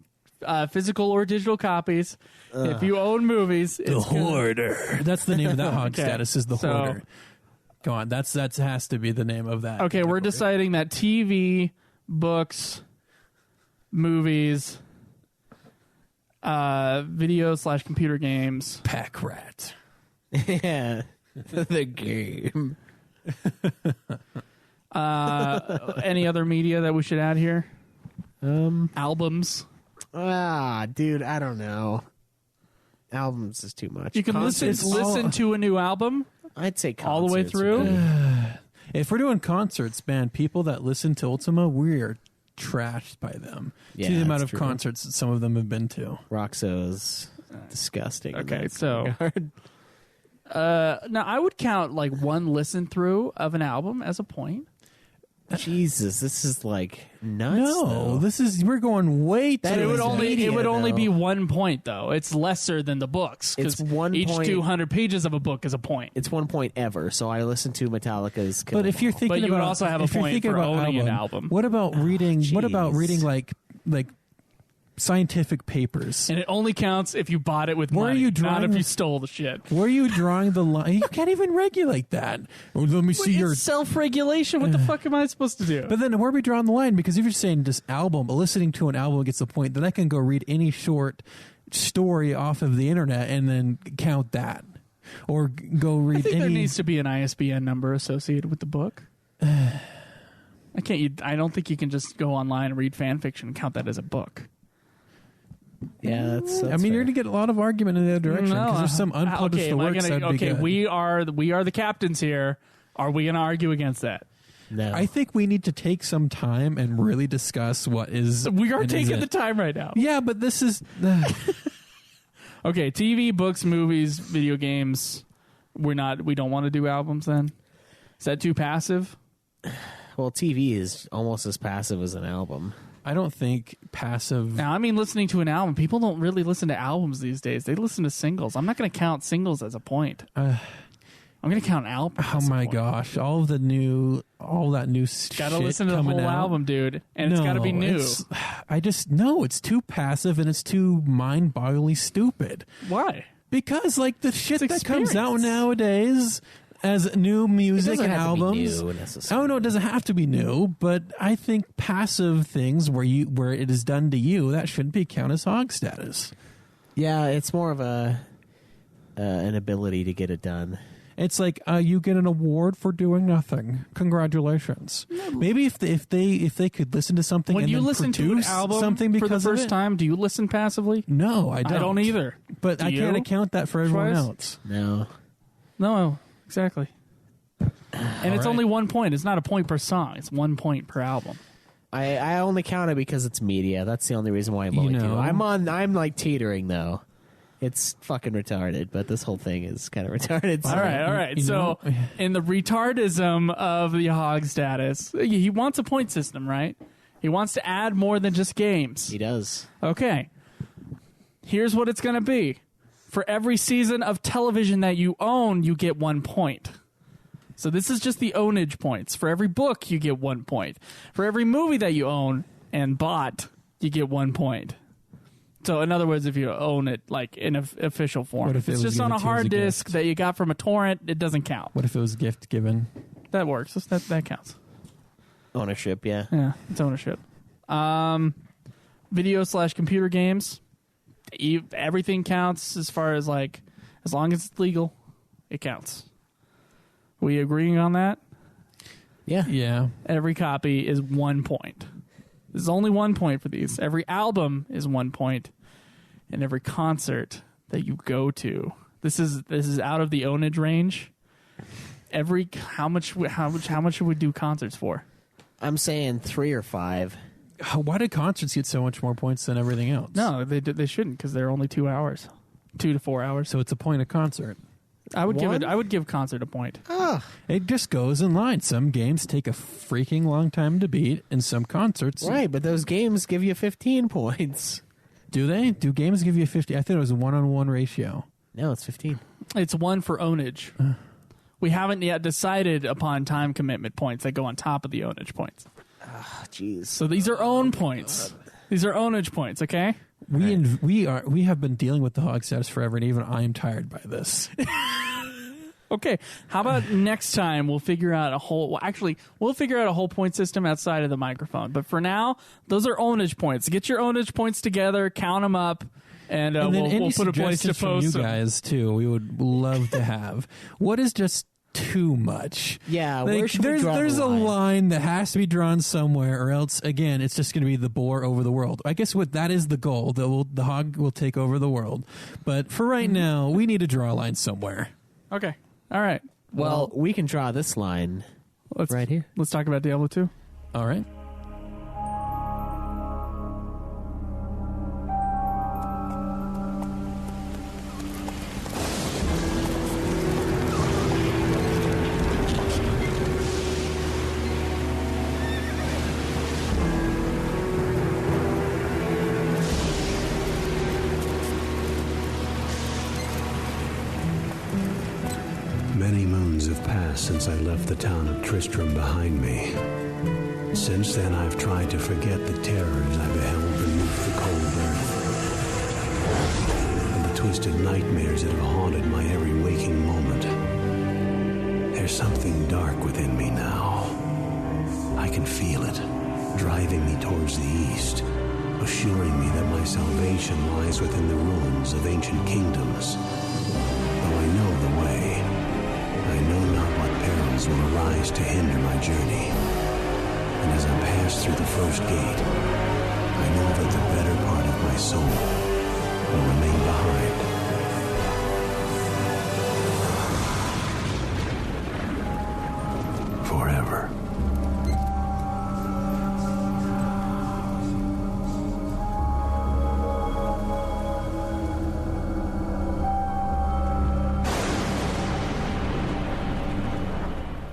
physical or digital copies, if you own movies, the it's Hoarder. That's the name of that Hog Okay. Status is the So- Hoarder. Go on. That has to be the name of that. Okay, we're category. deciding that TV, books, movies, video/computer games. Pack Rat. yeah, the game. Any other media that we should add here? Albums. Dude, I don't know. Albums is too much. You can Concerts- listen to a new album I'd say all the way concerts through. would be- If we're doing concerts, man, people that listen to Ultima, we're trashed by them. Yeah, See the amount that's of true. concerts that some of them have been to. Roxo's disgusting. in Okay, that so- regard. Now I would count like one listen through of an album as a point. Jesus, this is like nuts. No, though. we're going way too. That It would is only media, it would only though. be 1 point though. It's lesser than the books. 'Cause It's 1 each point. 200 pages of a book is a point. It's 1 point ever. So I listened to Metallica's. Kill But if 'Em you're All. thinking But you about, would also have a if you're point thinking for about owning an album. What about reading? What about jeez. reading like scientific papers? And it only counts if you bought it with Where are money, you not drawing if the- you stole the shit. Where are you drawing the line? You can't even regulate that. Well, let me see your. It's self-regulation. What the fuck am I supposed to do? But then where are we drawing the line? Because if you're saying this album, listening to an album gets the point, then I can go read any short story off of the internet and then count that, or go read I think any. there needs to be an ISBN number associated with the book. I don't think you can just go online and read fan fiction and count that as a book. Yeah, that's I mean, you're going to get a lot of argument in the other direction because there's some unpublished works that'd be good. we are the captains here. Are we going to argue against that? no. I think we need to take some time and really discuss what is. We are and taking isn't. the time right now. Yeah, but this is. Okay, TV, books, movies, video games. We don't want to do albums then? Is that too passive? Well, TV is almost as passive as an album. I don't think passive. Now, I mean, listening to an album. People don't really listen to albums these days. They listen to singles. I'm not going to count singles as a point. I'm going to count albums. Oh as a my point. gosh! All that new Got to shit listen to the coming whole out. album, dude, and it's got to be new. It's too passive and it's too mind-bogglingly stupid. Why? Because like the shit It's that comes out experience. nowadays as new music doesn't and have to be albums. new necessarily. Oh no, it doesn't have to be new, but I think passive things where it is done to you, that shouldn't be counted as hog status. Yeah, it's more of an ability to get it done. It's like you get an award for doing nothing. Congratulations. Maybe if they could listen to something When and you then listen to an produce album something for the because first of it, time, do you listen passively? no, I I don't either. But Do I can't you? account that for everyone Schweiss? else. No. No, exactly. And it's right. only 1 point. It's not a point per song. It's 1 point per album. I only count it because it's media. That's the only reason why I'm You only know. I'm like teetering though. It's fucking retarded, but this whole thing is kind of retarded. So. All right. You So, know- in the retardism of the hog status, he wants a point system, right? He wants to add more than just games. He does. Okay. Here's what it's going to be. For every season of television that you own, you get 1 point. So this is just the ownage points. For every book, you get 1 point. For every movie that you own and bought, you get 1 point. So in other words, if you own it like in an official form, What if if it it's was just on given a to you as hard a disk gift? that you got from a torrent, it doesn't count. What if it was a gift given? That works. That counts. Ownership, yeah. Yeah, it's ownership. Video/computer games. Everything counts as far as like, as long as it's legal, it counts. We agreeing on that? Yeah. Yeah. Every copy is 1 point. There's only 1 point for these. Every album is 1 point, and every concert that you go to. This is out of the ownage range. How much should we do concerts for? I'm saying 3 or 5. Why did concerts get so much more points than everything else? No, they shouldn't because they're only 2 hours, 2 to 4 hours. So it's a point a concert. I would One? I would give concert a point. It just goes in line. Some games take a freaking long time to beat, and some concerts. Right, but those games give you 15 points. Do they? Do games give you 50? I thought it was a 1-on-1 ratio. No, it's 15. It's 1 for ownage. We haven't yet decided upon time commitment points that go on top of the ownage points. Jeez. So these are own points. These are ownage points, okay? We have been dealing with the hog status forever, and even I am tired by this. Okay. How about next time we'll figure out a whole... Well, actually, we'll figure out a whole point system outside of the microphone. But for now, those are ownage points. Get your ownage points together, count them up, and, And then any we'll put a place to suggestions from post you them. guys too. We would love to have. What is just too much? Yeah, where should we draw there's the a line? line that has to be drawn somewhere, or else again, it's just going to be the boar over the world. I guess that is the goal. The hog will take over the world. But for right now, we need to draw a line somewhere. Okay. All right. Well, we can draw this line let's, right here. Let's talk about Diablo II. All right. Many moons have passed since I left the town of Tristram behind me. Since then, I've tried to forget the terrors I beheld beneath the cold earth, and the twisted nightmares that have haunted my every waking moment. There's something dark within me now. I can feel it, driving me towards the east, assuring me that my salvation lies within the ruins of ancient kingdoms. Though I know the way, I know not what perils will arise to hinder my journey. And as I pass through the first gate, I know that the better part of my soul will remain behind. Forever.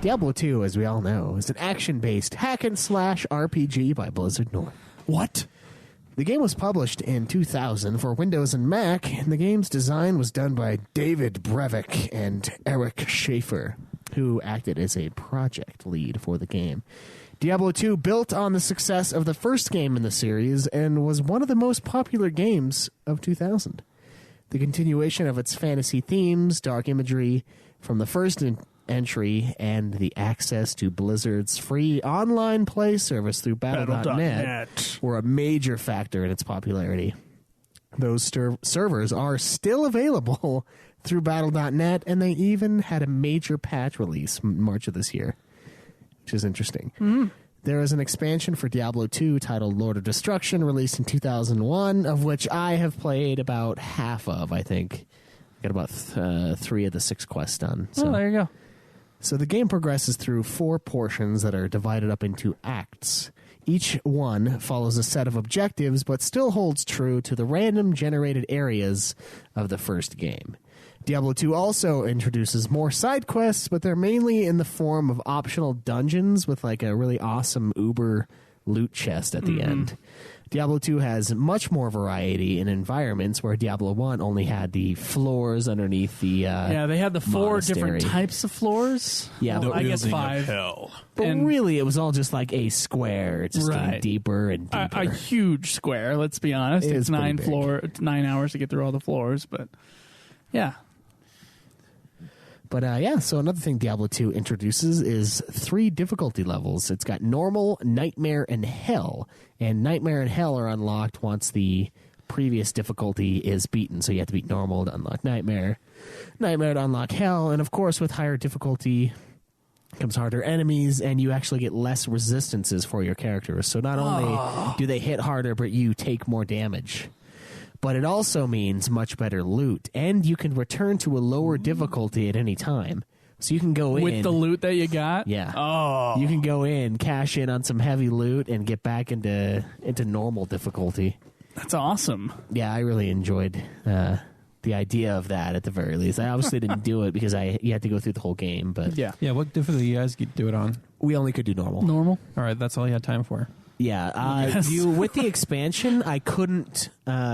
Diablo II, as we all know, is an action-based hack-and-slash RPG by Blizzard North. What? The game was published in 2000 for Windows and Mac, and the game's design was done by David Brevik and Erich Schaefer, who acted as a project lead for the game. Diablo II built on the success of the first game in the series and was one of the most popular games of 2000. The continuation of its fantasy themes, dark imagery from the first entry, and the access to Blizzard's free online play service through Battle.net were a major factor in its popularity. Those servers are still available through Battle.net, and they even had a major patch release in March of this year, which is interesting. Mm-hmm. There is an expansion for Diablo II titled Lord of Destruction, released in 2001, of which I have played about half of, I think. Got about 3 of the 6 quests done. So. Oh, there you go. So the game progresses through 4 portions that are divided up into acts. Each one follows a set of objectives, but still holds true to the random generated areas of the first game. Diablo II also introduces more side quests, but they're mainly in the form of optional dungeons with like a really awesome Uber loot chest at the end. Diablo II has much more variety in environments, where Diablo I only had the floors underneath the they had the 4 monastery. different types of floors. Yeah, well, the I guess 5. Hell. But And- really, it was all just like a square. It's just getting deeper and deeper. A huge square. Let's be honest. It It's is pretty 9 hours to get through all the floors, but yeah. But so another thing Diablo 2 introduces is 3 difficulty levels. It's got Normal, Nightmare, and Hell. And Nightmare and Hell are unlocked once the previous difficulty is beaten. So you have to beat Normal to unlock Nightmare, Nightmare to unlock Hell, and of course with higher difficulty comes harder enemies, and you actually get less resistances for your characters. So not only do they hit harder, but you take more damage. But it also means much better loot, and you can return to a lower difficulty at any time. So you can go in With the loot that you got? Yeah. Oh. You can go in, cash in on some heavy loot, and get back into normal difficulty. That's awesome. Yeah, I really enjoyed the idea of that at the very least. I obviously didn't do it because you had to go through the whole game, but Yeah. Yeah, what difficulty you guys do it on? we only could do normal. Normal? All right, that's all you had time for. Yeah, Yes. with the expansion, I couldn't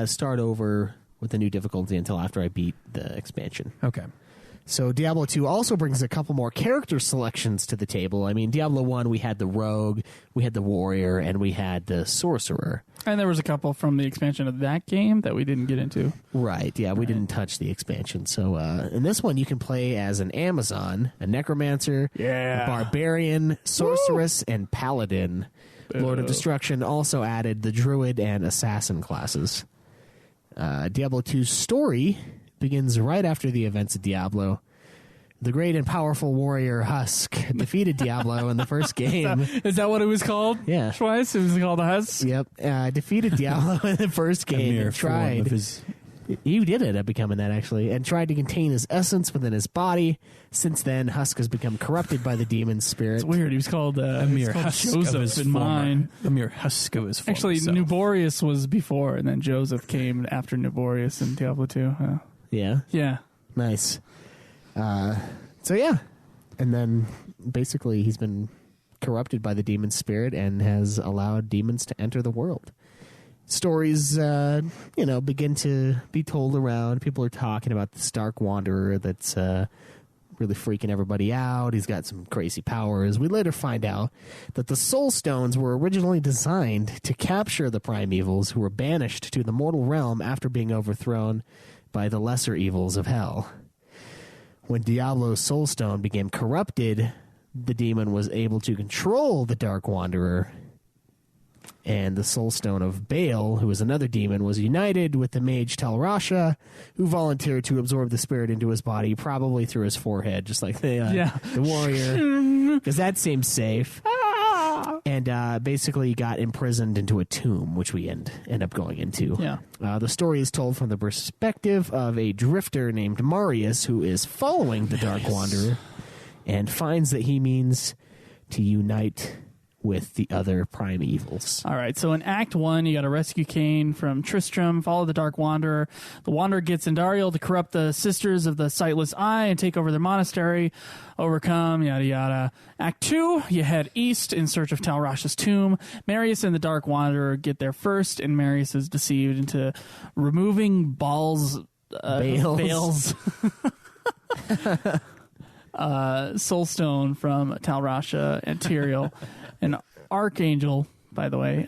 start over with the new difficulty until after I beat the expansion. Okay. So Diablo 2 also brings a couple more character selections to the table. I mean, Diablo 1, we had the rogue, we had the warrior, and we had the sorcerer. And there was a couple from the expansion of that game that we didn't get into. Right, yeah, we didn't touch the expansion. So in this one, you can play as an Amazon, a necromancer, a barbarian, sorceress, and paladin. Lord of Destruction also added the druid and assassin classes. Diablo 2's story begins right after the events of Diablo. The great and powerful warrior Husk defeated Diablo in the first game. Is that what it was called? Yeah. Schweiss? It was called a Husk? Yep, defeated Diablo in the first game. mere And form tried. of his- You did it at becoming that, actually, and tried to contain his essence within his body. Since then, Husk has become corrupted by the demon spirit. It's weird. He was called, a mere called husk Joseph of his in mine. A mere husk of his former Actually, self. Nuborius was before, and then Joseph came after Nuborius in Diablo 2. Yeah, Yeah. nice. So yeah, and then basically he's been corrupted by the demon spirit and has allowed demons to enter the world. Stories, begin to be told around. People are talking about the Stark Wanderer that's really freaking everybody out. He's got some crazy powers. We later find out that the Soul Stones were originally designed to capture the primevals who were banished to the mortal realm after being overthrown by the lesser evils of hell. When Diablo's Soul Stone became corrupted, the demon was able to control the Dark Wanderer, and the Soul Stone of Baal, who was another demon, was united with the mage Talrasha, who volunteered to absorb the spirit into his body, probably through his forehead, just like the warrior, because that seems safe. And basically got imprisoned into a tomb, which we end up going into. Yeah. The story is told from the perspective of a drifter named Marius, who is following the Dark Wanderer and finds that he means to unite with the other prime evils. All right, so in Act 1, you got to rescue Cain from Tristram, follow the Dark Wanderer. The Wanderer gets Andariel to corrupt the Sisters of the Sightless Eye and take over their monastery, overcome, yada yada. Act 2, you head east in search of Talrash's tomb. Marius and the Dark Wanderer get there first, and Marius is deceived into removing bales soulstone from Talrasha and Tyrael, an archangel, by the way.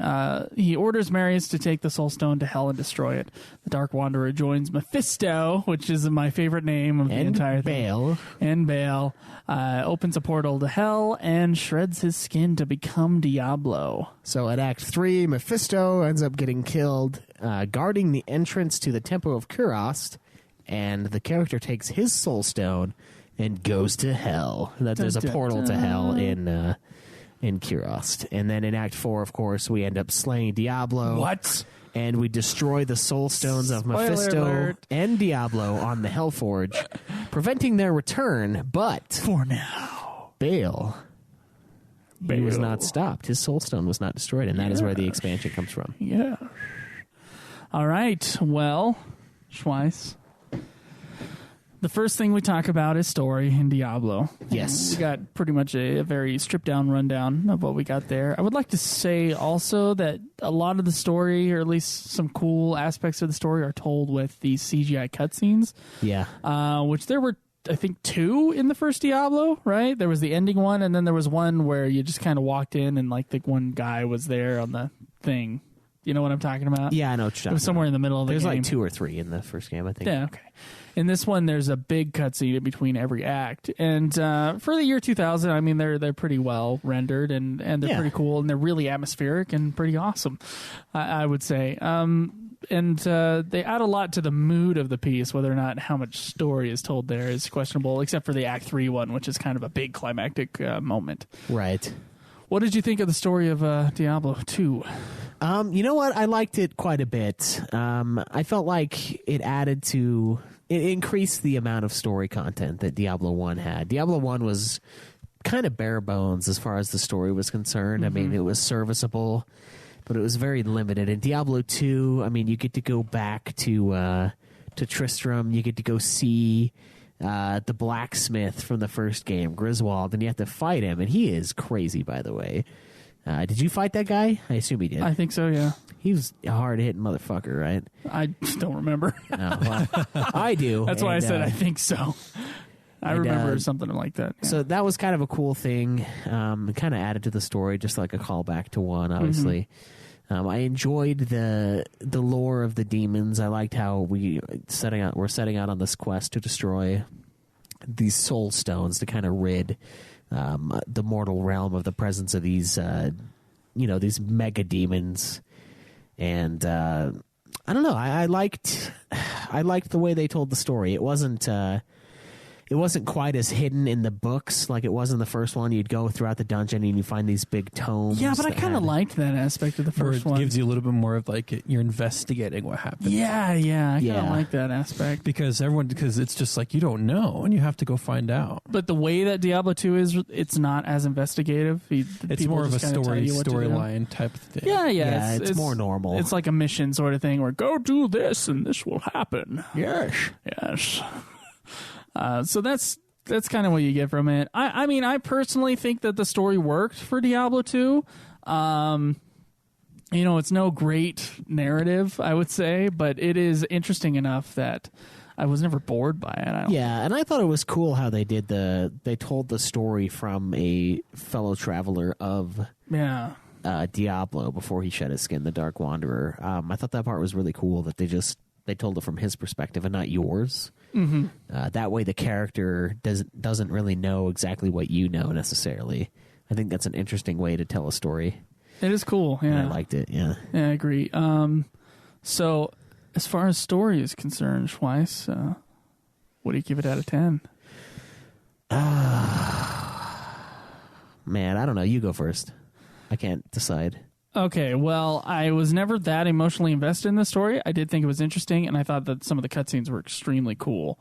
He orders Marius to take the soulstone to hell and destroy it. The Dark Wanderer joins Mephisto, which is my favorite name of the entire thing. And Baal. Opens a portal to hell and shreds his skin to become Diablo. So at Act 3, Mephisto ends up getting killed guarding the entrance to the Temple of Kurost, and the character takes his soulstone and goes to hell. There's a portal to hell in Kurost. And then in Act 4, of course, we end up slaying Diablo. What? And we destroy the soul stones of Spoiler Mephisto alert. and Diablo on the Hellforge, preventing their return. But For now. Baal, he was not stopped. His soul stone was not destroyed, and that is where the expansion comes from. Yeah. All right. Well, Schweiss. The first thing we talk about is story in Diablo. Yes. We got pretty much a very stripped down rundown of what we got there. I would like to say also that a lot of the story, or at least some cool aspects of the story, are told with these CGI cutscenes. Yeah. Which there were, I think, 2 in the first Diablo, right? There was the ending one, and then there was one where you just kind of walked in and like the one guy was there on the thing. You know what I'm talking about? Yeah, I know what you're talking It was somewhere about. in the middle of the There's game. like 2 or 3 in the first game, I think. Yeah, okay. In this one, there's a big cutscene in between every act, and for the year 2000, I mean, they're pretty well rendered, and they're pretty cool, and they're really atmospheric and pretty awesome, I would say. And they add a lot to the mood of the piece. Whether or not how much story is told there is questionable, except for the Act 3 one, which is kind of a big climactic moment. Right. What did you think of the story of Diablo 2? You know what? I liked it quite a bit. I felt like it increased the amount of story content that Diablo 1 had. Diablo 1 was kind of bare bones as far as the story was concerned. Mm-hmm. I mean, it was serviceable, but it was very limited. In Diablo 2, I mean, you get to go back to Tristram. You get to go see the blacksmith from the first game, Griswold, and you have to fight him, and he is crazy, by the way. Did you fight that guy? I assume he did. I think so, yeah. He was a hard-hitting motherfucker, right? I don't remember. No, well, I do. That's why I said I think so. I remember something like that. Yeah. So that was kind of a cool thing. Kind of added to the story, just like a callback to 1, obviously. Mm-hmm. I enjoyed the lore of the demons. I liked how we're setting out on this quest to destroy these soul stones to kind of rid the mortal realm of the presence of these these mega demons. And I don't know, I liked the way they told the story. It wasn't quite as hidden in the books like it was in the first one. You'd go throughout the dungeon and you find these big tomes. Yeah, but I kind of liked that aspect of the first Where it one. gives you a little bit more of like you're investigating what happened. Yeah, I kind of like that aspect. Because it's just like you don't know and you have to go find out. But the way that Diablo 2 is, it's not as investigative. It's more of a storyline type of thing. Yeah, it's more normal. It's like a mission sort of thing where go do this and this will happen. Yes. So that's kind of what you get from it. I mean, I personally think that the story worked for Diablo 2. It's no great narrative, I would say, but it is interesting enough that I was never bored by it. And I thought it was cool how they told the story from a fellow traveler of Diablo before he shed his skin, the Dark Wanderer. I thought that part was really cool that they told it from his perspective and not yours. Mm-hmm. That way the character doesn't really know exactly what you know necessarily. I think that's an interesting way to tell a story. It is cool. Yeah, and I liked it. Yeah, I agree. So as far as story is concerned, Schweiss, what do you give it out of 10? Man, I don't know. You go first. I can't decide. Okay, well, I was never that emotionally invested in the story. I did think it was interesting, and I thought that some of the cutscenes were extremely cool.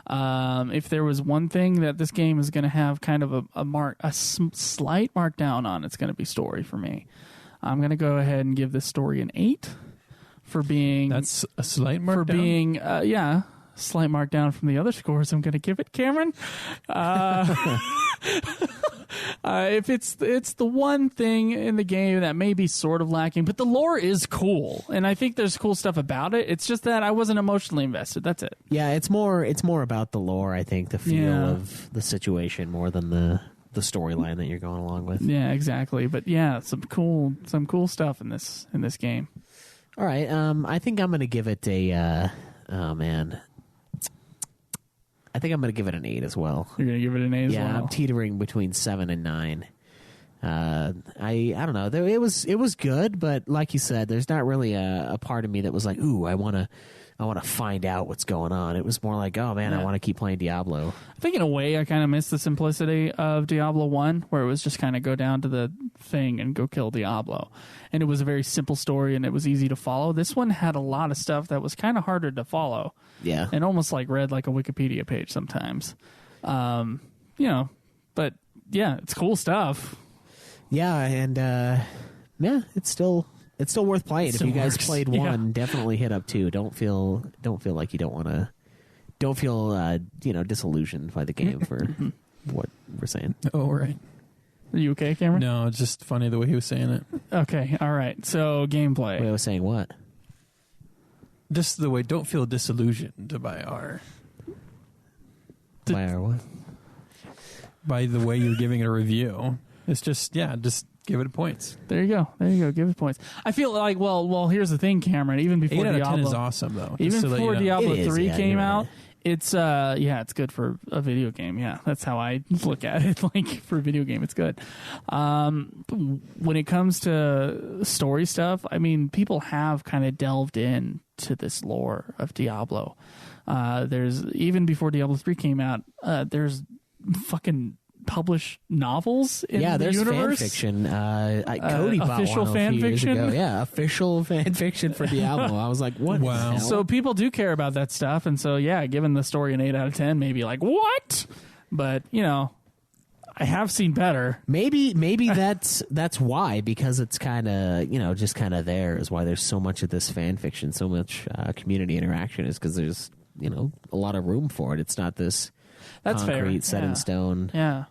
If there was one thing that this game is going to have kind of a slight markdown on, it's going to be story for me. I'm going to go ahead and give this story an 8 for being... That's a slight markdown? For being, slight markdown from the other scores I'm going to give it, Cameron. If it's the one thing in the game that may be sort of lacking, but the lore is cool, and I think there's cool stuff about it. It's just that I wasn't emotionally invested. That's it. Yeah, it's more about the lore, I think, the feel of the situation more than the storyline that you're going along with. Yeah, exactly. But yeah, some cool stuff in this game. All right, I think I'm going to give it a I think I'm going to give it an 8 as well. You're going to give it an 8 as well? Yeah, I'm teetering between 7 and 9. I don't know. It was good, but like you said, there's not really a part of me that was like, ooh, I want to find out what's going on. It was more like, oh man, I want to keep playing Diablo. I think in a way I kind of missed the simplicity of Diablo 1, where it was just kind of go down to the thing and go kill Diablo. And it was a very simple story and it was easy to follow. This one had a lot of stuff that was kind of harder to follow. Yeah. And almost like read like a Wikipedia page sometimes. But yeah, it's cool stuff. Yeah, and it's still worth playing. If you guys played 1, definitely hit up 2. Don't feel like you don't want to. Don't feel disillusioned by the game for what we're saying. Oh, right. Are you okay, Cameron? No, it's just funny the way he was saying it. Okay, all right. So gameplay. Wait, I was saying what? Just the way. Don't feel disillusioned by our. By our what? By the way you're giving it a review. It's just give it points. There you go. Give it points. I feel like, well, here's the thing, Cameron. Even before 8 out of Diablo 10 is awesome, though. Even before Diablo 3 came out, right. it's good for a video game. Yeah, that's how I look at it. Like for a video game, it's good. When it comes to story stuff, I mean, people have kind of delved into this lore of Diablo. There's even before Diablo 3 came out, there's fucking published novels in the universe. There's fan fiction. Cody bought official one fan a few years fiction? ago. Yeah, official fan fiction for Diablo. I was like, what? Wow. the hell? So people do care about that stuff, and so yeah, given the story an 8 out of 10, maybe like what? But I have seen better. Maybe that's why, because it's kind of just kind of there is why there's so much of this fan fiction, so much community interaction is because there's a lot of room for it. It's not this. That's concrete, fair. set in stone. Yeah.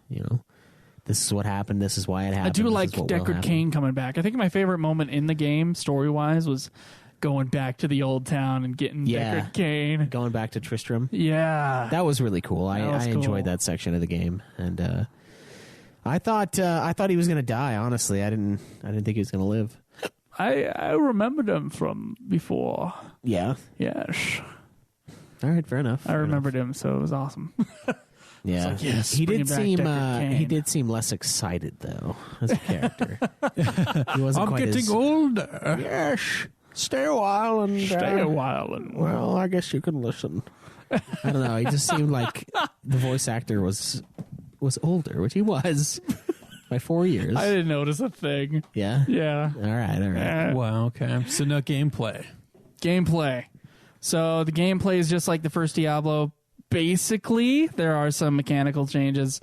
This is what happened. This is why it happened. I do like Deckard Deckard Cain coming back. I think my favorite moment in the game, story-wise, was going back to the old town and getting Deckard Cain. Going back to Tristram. Yeah. That was really cool. I enjoyed that section of the game. And I thought he was going to die, honestly. I didn't think he was going to live. I remembered him from before. Yeah. Yes. All right, fair enough. I remembered him, so it was awesome. Yeah, like, yes, he bring did back seem Deckard Cain. he did seem less excited though as a character. He wasn't I'm quite getting older. Yes, stay a while and well, I guess you can listen. I don't know. He just seemed like the voice actor was older, which he was by 4 years. I didn't notice a thing. Yeah. Yeah. All right. Wow. Okay. So no gameplay. So the gameplay is just like the first Diablo. Basically, there are some mechanical changes.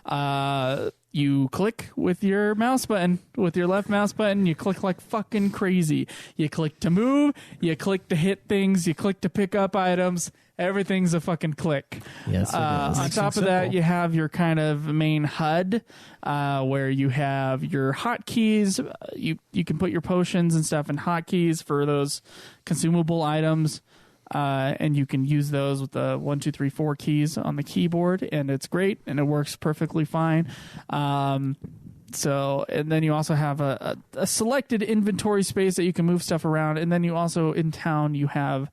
You click with your mouse button, with your left mouse button, you click like fucking crazy. You click to move, you click to hit things, you click to pick up items. Everything's a fucking click. Yes, it is. On top of that, you have your kind of main HUD where you have your hotkeys. You can put your potions and stuff in hotkeys for those consumable items. And you can use those with the 1, 2, 3, 4 keys on the keyboard, and it's great, and it works perfectly fine. And then you also have a selected inventory space that you can move stuff around, and then you also, in town, you have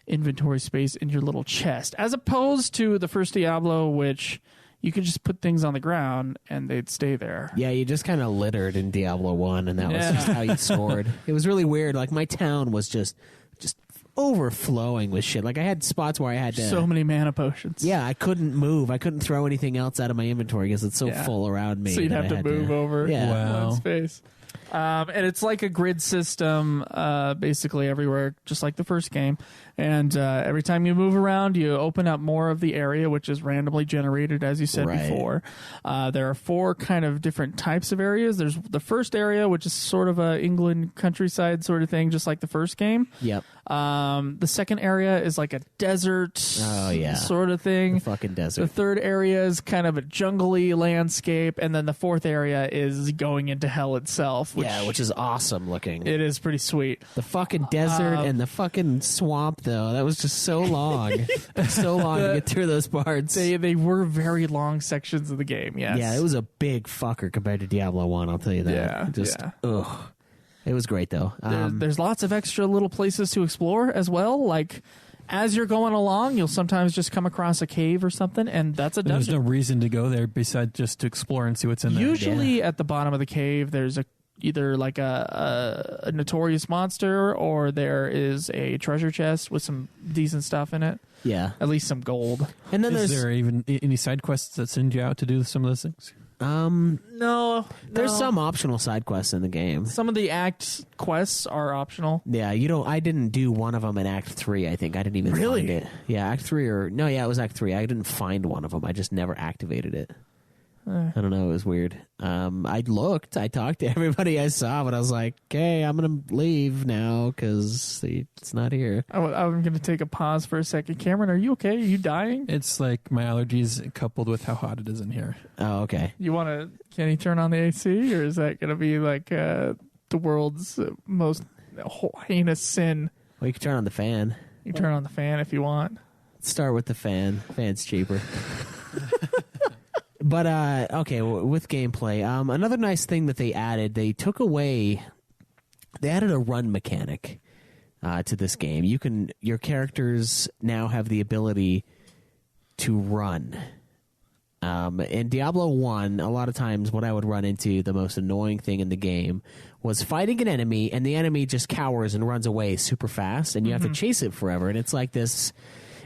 inventory space in your little chest, as opposed to the first Diablo, which you could just put things on the ground, and they'd stay there. Yeah, you just kind of littered in Diablo 1, and that was just how you scored. It was really weird. Like, my town was just overflowing with shit. Like I had spots where I had to so many mana potions. Yeah, I couldn't move. I couldn't throw anything else out of my inventory because it's so full around me. So you'd have to move over. Yeah. Wow. One space. And it's like a grid system, basically everywhere, just like the first game. And every time you move around, you open up more of the area, which is randomly generated, as you said before. There are 4 kind of different types of areas. There's the first area, which is sort of a England countryside sort of thing, just like the first game. Yep. The second area is like a desert sort of thing. The fucking desert. The third area is kind of a jungly landscape. And then the fourth area is going into hell itself. Which is awesome looking. It is pretty sweet. The fucking desert and the fucking swamp, though. That was just so long. So long to get through those parts. They were very long sections of the game, yes. Yeah, it was a big fucker compared to Diablo 1, I'll tell you that. Ugh. It was great, though. There's lots of extra little places to explore as well. Like, as you're going along, you'll sometimes just come across a cave or something, and that's a dungeon. There's no reason to go there besides just to explore and see what's in there. Usually at the bottom of the cave, there's either like a notorious monster, or there is a treasure chest with some decent stuff in it. Yeah. At least some gold. And then Is there even any side quests that send you out to do some of those things? No. There's some optional side quests in the game. Some of the act quests are optional. Yeah, I didn't do one of them in Act 3, I think. I didn't even find it. Yeah, Act 3 it was Act 3. I didn't find one of them. I just never activated it. I don't know. It was weird. I talked to everybody I saw, but I was like, okay, I'm going to leave now because it's not here. I'm going to take a pause for a second. Cameron, are you okay? Are you dying? It's like my allergies coupled with how hot it is in here. Oh, okay. Can he turn on the AC, or is that going to be like the world's most heinous sin? Well, you can turn on the fan. You can turn on the fan if you want. Let's start with the fan. Fan's cheaper. But, okay, with gameplay, another nice thing that they added, they added a run mechanic to this game. Your characters now have the ability to run. In Diablo 1, a lot of times what I would run into, the most annoying thing in the game, was fighting an enemy, and the enemy just cowers and runs away super fast, and you have to chase it forever, and it's like this...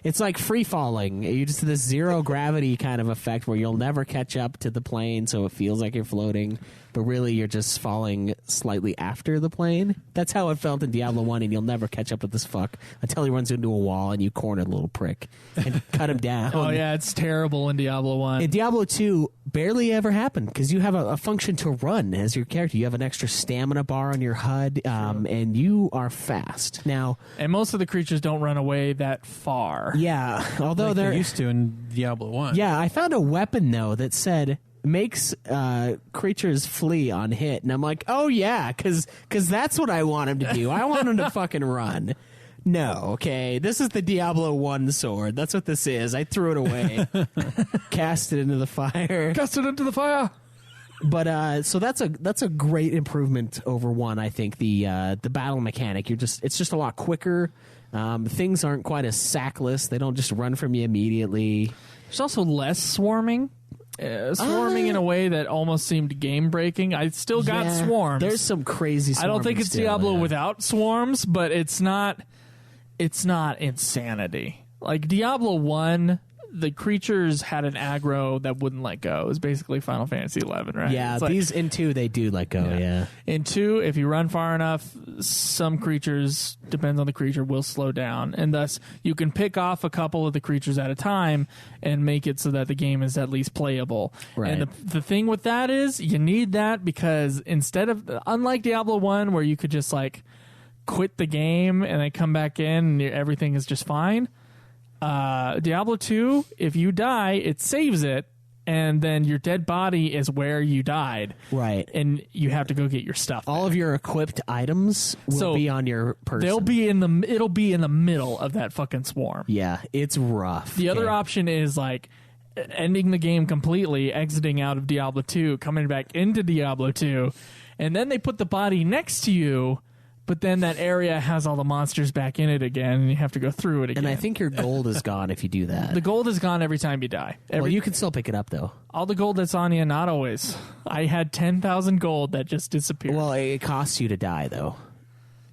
It's like free falling. You just this zero gravity kind of effect where you'll never catch up to the plane, so it feels like you're floating, but really you're just falling slightly after the plane. That's how it felt in Diablo 1, and you'll never catch up with this fuck until he runs into a wall and you corner the little prick and cut him down. Oh yeah, it's terrible in Diablo 1. In Diablo 2, barely ever happened because you have a function to run as your character. You have an extra stamina bar on your HUD, and you are fast. Now, and most of the creatures don't run away that far. Yeah, although like they're used to in Diablo 1. Yeah, I found a weapon though that said makes creatures flee on hit, and I'm like, oh yeah, because that's what I want him to do. I want him to fucking run. No, okay, this is the Diablo 1 sword. That's what this is. I threw it away, cast it into the fire. Cast it into the fire. But so that's a great improvement over 1. I think the battle mechanic. It's just a lot quicker. Things aren't quite as sackless. They don't just run from you immediately. There's also less swarming. Swarming in a way that almost seemed game breaking. I still got swarms. There's some crazy swarming. I don't think it's still, Diablo without swarms, but it's not insanity. Like Diablo 1, the creatures had an aggro that wouldn't let go. It was basically Final Fantasy 11, right? Yeah, it's these in 2 they do let go, yeah. In 2, if you run far enough, some creatures, depends on the creature, will slow down. And thus, you can pick off a couple of the creatures at a time and make it so that the game is at least playable. Right. And the thing with that is, you need that because unlike Diablo 1, where you could just like quit the game and then come back in and everything is just fine, Diablo 2, if you die, it saves it, and then your dead body is where you died. Right. And you have to go get your stuff All back. of your equipped items will be on your person. It'll be in the middle of that fucking swarm. Yeah, it's rough. The other option is like ending the game completely, exiting out of Diablo 2, coming back into Diablo 2, and then they put the body next to you. But then that area has all the monsters back in it again, and you have to go through it again. And I think your gold is gone if you do that. The gold is gone every time you die. Well, you can still pick it up, though. All the gold that's on you, not always. I had 10,000 gold that just disappeared. Well, it costs you to die, though.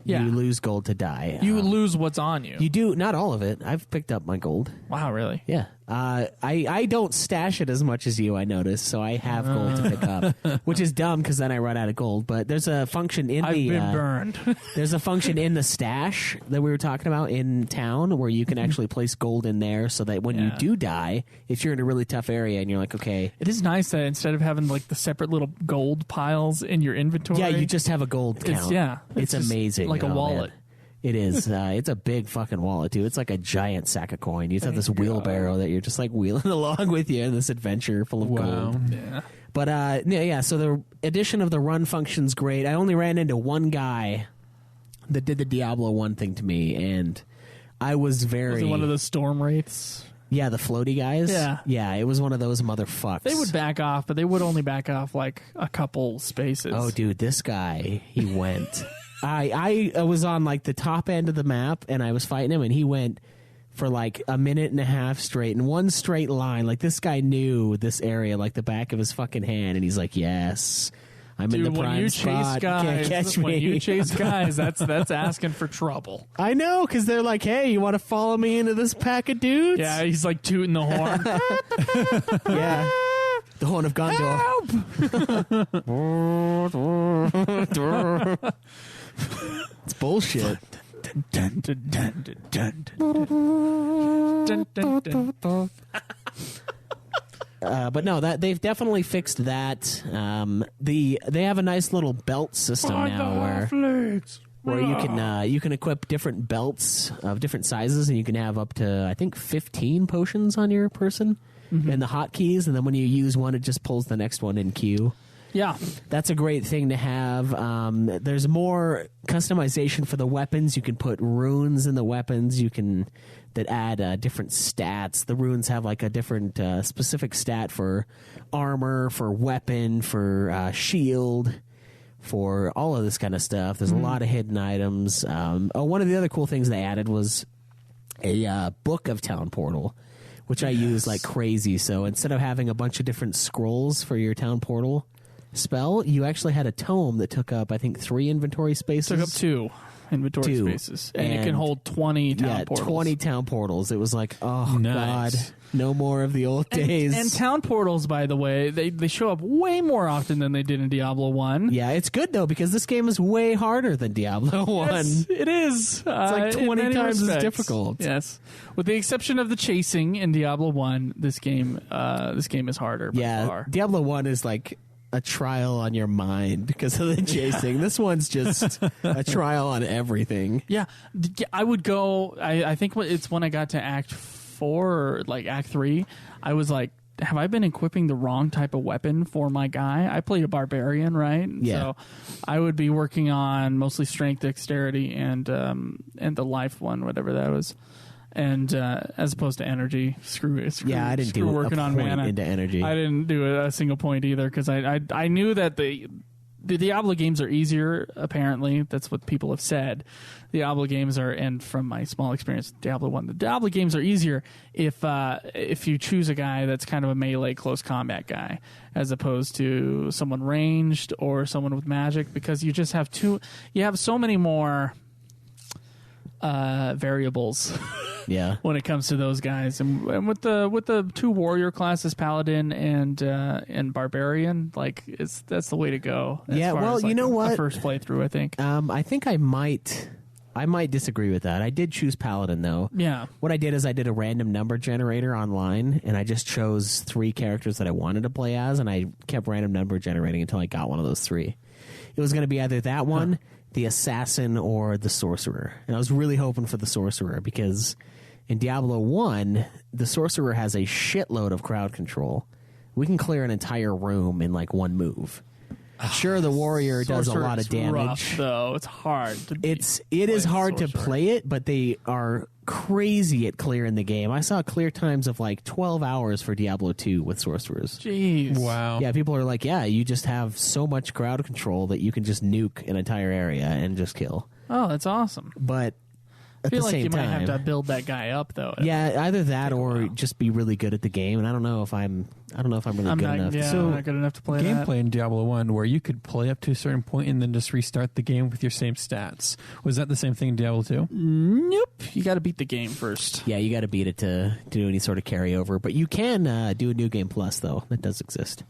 Yeah. You lose gold to die. You lose what's on you. You do, not all of it. I've picked up my gold. Wow, really? Yeah. I don't stash it as much as you, I noticed, so I have gold to pick up, which is dumb because then I run out of gold. But there's a function in I've been burned. There's a function in the stash that we were talking about in town where you can actually place gold in there so that when you do die, if you're in a really tough area and you're like, okay. It is nice that instead of having like the separate little gold piles in your inventory. Yeah, you just have a gold count. It's just amazing. like a wallet. Man. It is. It's a big fucking wallet, dude. It's like a giant sack of coin. You just have this wheelbarrow that you're just like wheeling along with you in this adventure full of gold. Yeah. But so the addition of the run function's great. I only ran into one guy that did the Diablo I thing to me, and I was very... Was it one of the storm wraiths? Yeah, the floaty guys. Yeah. Yeah, it was one of those motherfuckers. They would back off, but they would only back off like a couple spaces. Oh, dude, this guy, he went... I was on like the top end of the map and I was fighting him and he went for like a minute and a half straight in one straight line. Like this guy knew this area like the back of his fucking hand and he's like, yes, I'm in the prime spot. Can't catch me. When you chase guys, that's asking for trouble. I know, because they're like, hey, you want to follow me into this pack of dudes? Yeah, he's like tooting the horn. Yeah. The horn of Gondor. It's bullshit. But no, that they've definitely fixed that. They have a nice little belt system now where you can equip different belts of different sizes, and you can have up to I think 15 potions on your person. And the hotkeys, and then when you use one, it just pulls the next one in queue. Yeah. That's a great thing to have. There's more customization for the weapons. You can put runes in the weapons. That add different stats. The runes have like a different specific stat for armor, for weapon, for shield, for all of this kind of stuff. There's a lot of hidden items. One of the other cool things they added was a book of Town Portal, which I use like crazy. So instead of having a bunch of different scrolls for your Town Portal spell, you actually had a tome that took up, I think, 3 inventory spaces. Took up 2 inventory spaces. And it can hold 20 town portals. 20 town portals. It was like, oh, nice. God, no more of the old days. And town portals, by the way, they show up way more often than they did in Diablo 1. Yeah, it's good, though, because this game is way harder than Diablo 1. Yes, it is. It's like 20 times as difficult. Yes. With the exception of the chasing in Diablo 1, this game is harder by far. Diablo 1 is like a trial on your mind because of the chasing. This one's just a trial on everything. Yeah, I would go. I think it's when I got to Act 4 or like Act 3. I was like, have I been equipping the wrong type of weapon for my guy? I played a barbarian, right? Yeah. So I would be working on mostly strength, dexterity, and the life one, whatever that was. And as opposed to energy, screw I didn't do working a on point mana into energy. I didn't do a single point either because I knew that the Diablo games are easier. Apparently, that's what people have said. The Diablo games are, and from my small experience with Diablo 1, the Diablo games are easier if you choose a guy that's kind of a melee close combat guy as opposed to someone ranged or someone with magic, because you just have so many more variables. Yeah, when it comes to those guys, and with the 2 warrior classes, paladin and barbarian, like that's the way to go. Yeah, well, you know what? First playthrough, I think. I think I might disagree with that. I did choose paladin though. Yeah. What I did is I did a random number generator online, and I just chose 3 characters that I wanted to play as, and I kept random number generating until I got one of those 3. It was going to be either that one, the assassin, or the sorcerer, and I was really hoping for the sorcerer because in Diablo 1, the sorcerer has a shitload of crowd control. We can clear an entire room in like one move. Sure, the warrior does a lot of damage. Rough, though it's hard. It is hard to play it, but they are crazy at clearing the game. I saw clear times of like 12 hours for Diablo 2 with sorcerers. Jeez. Wow. Yeah, people are like, yeah, you just have so much crowd control that you can just nuke an entire area and just kill. Oh, that's awesome. But at feel the like same you time. might have to build that guy up though. Yeah, either that or just be really good at the game. And I don't know if I'm really I'm good not, enough. yeah, So, I'm not good enough to play that. Gameplay in Diablo 1 where you could play up to a certain point and then just restart the game with your same stats. Was that the same thing in Diablo 2? Nope. You got to beat the game first. Yeah, you got to beat it to do any sort of carryover. But you can do a New Game Plus, though. That does exist.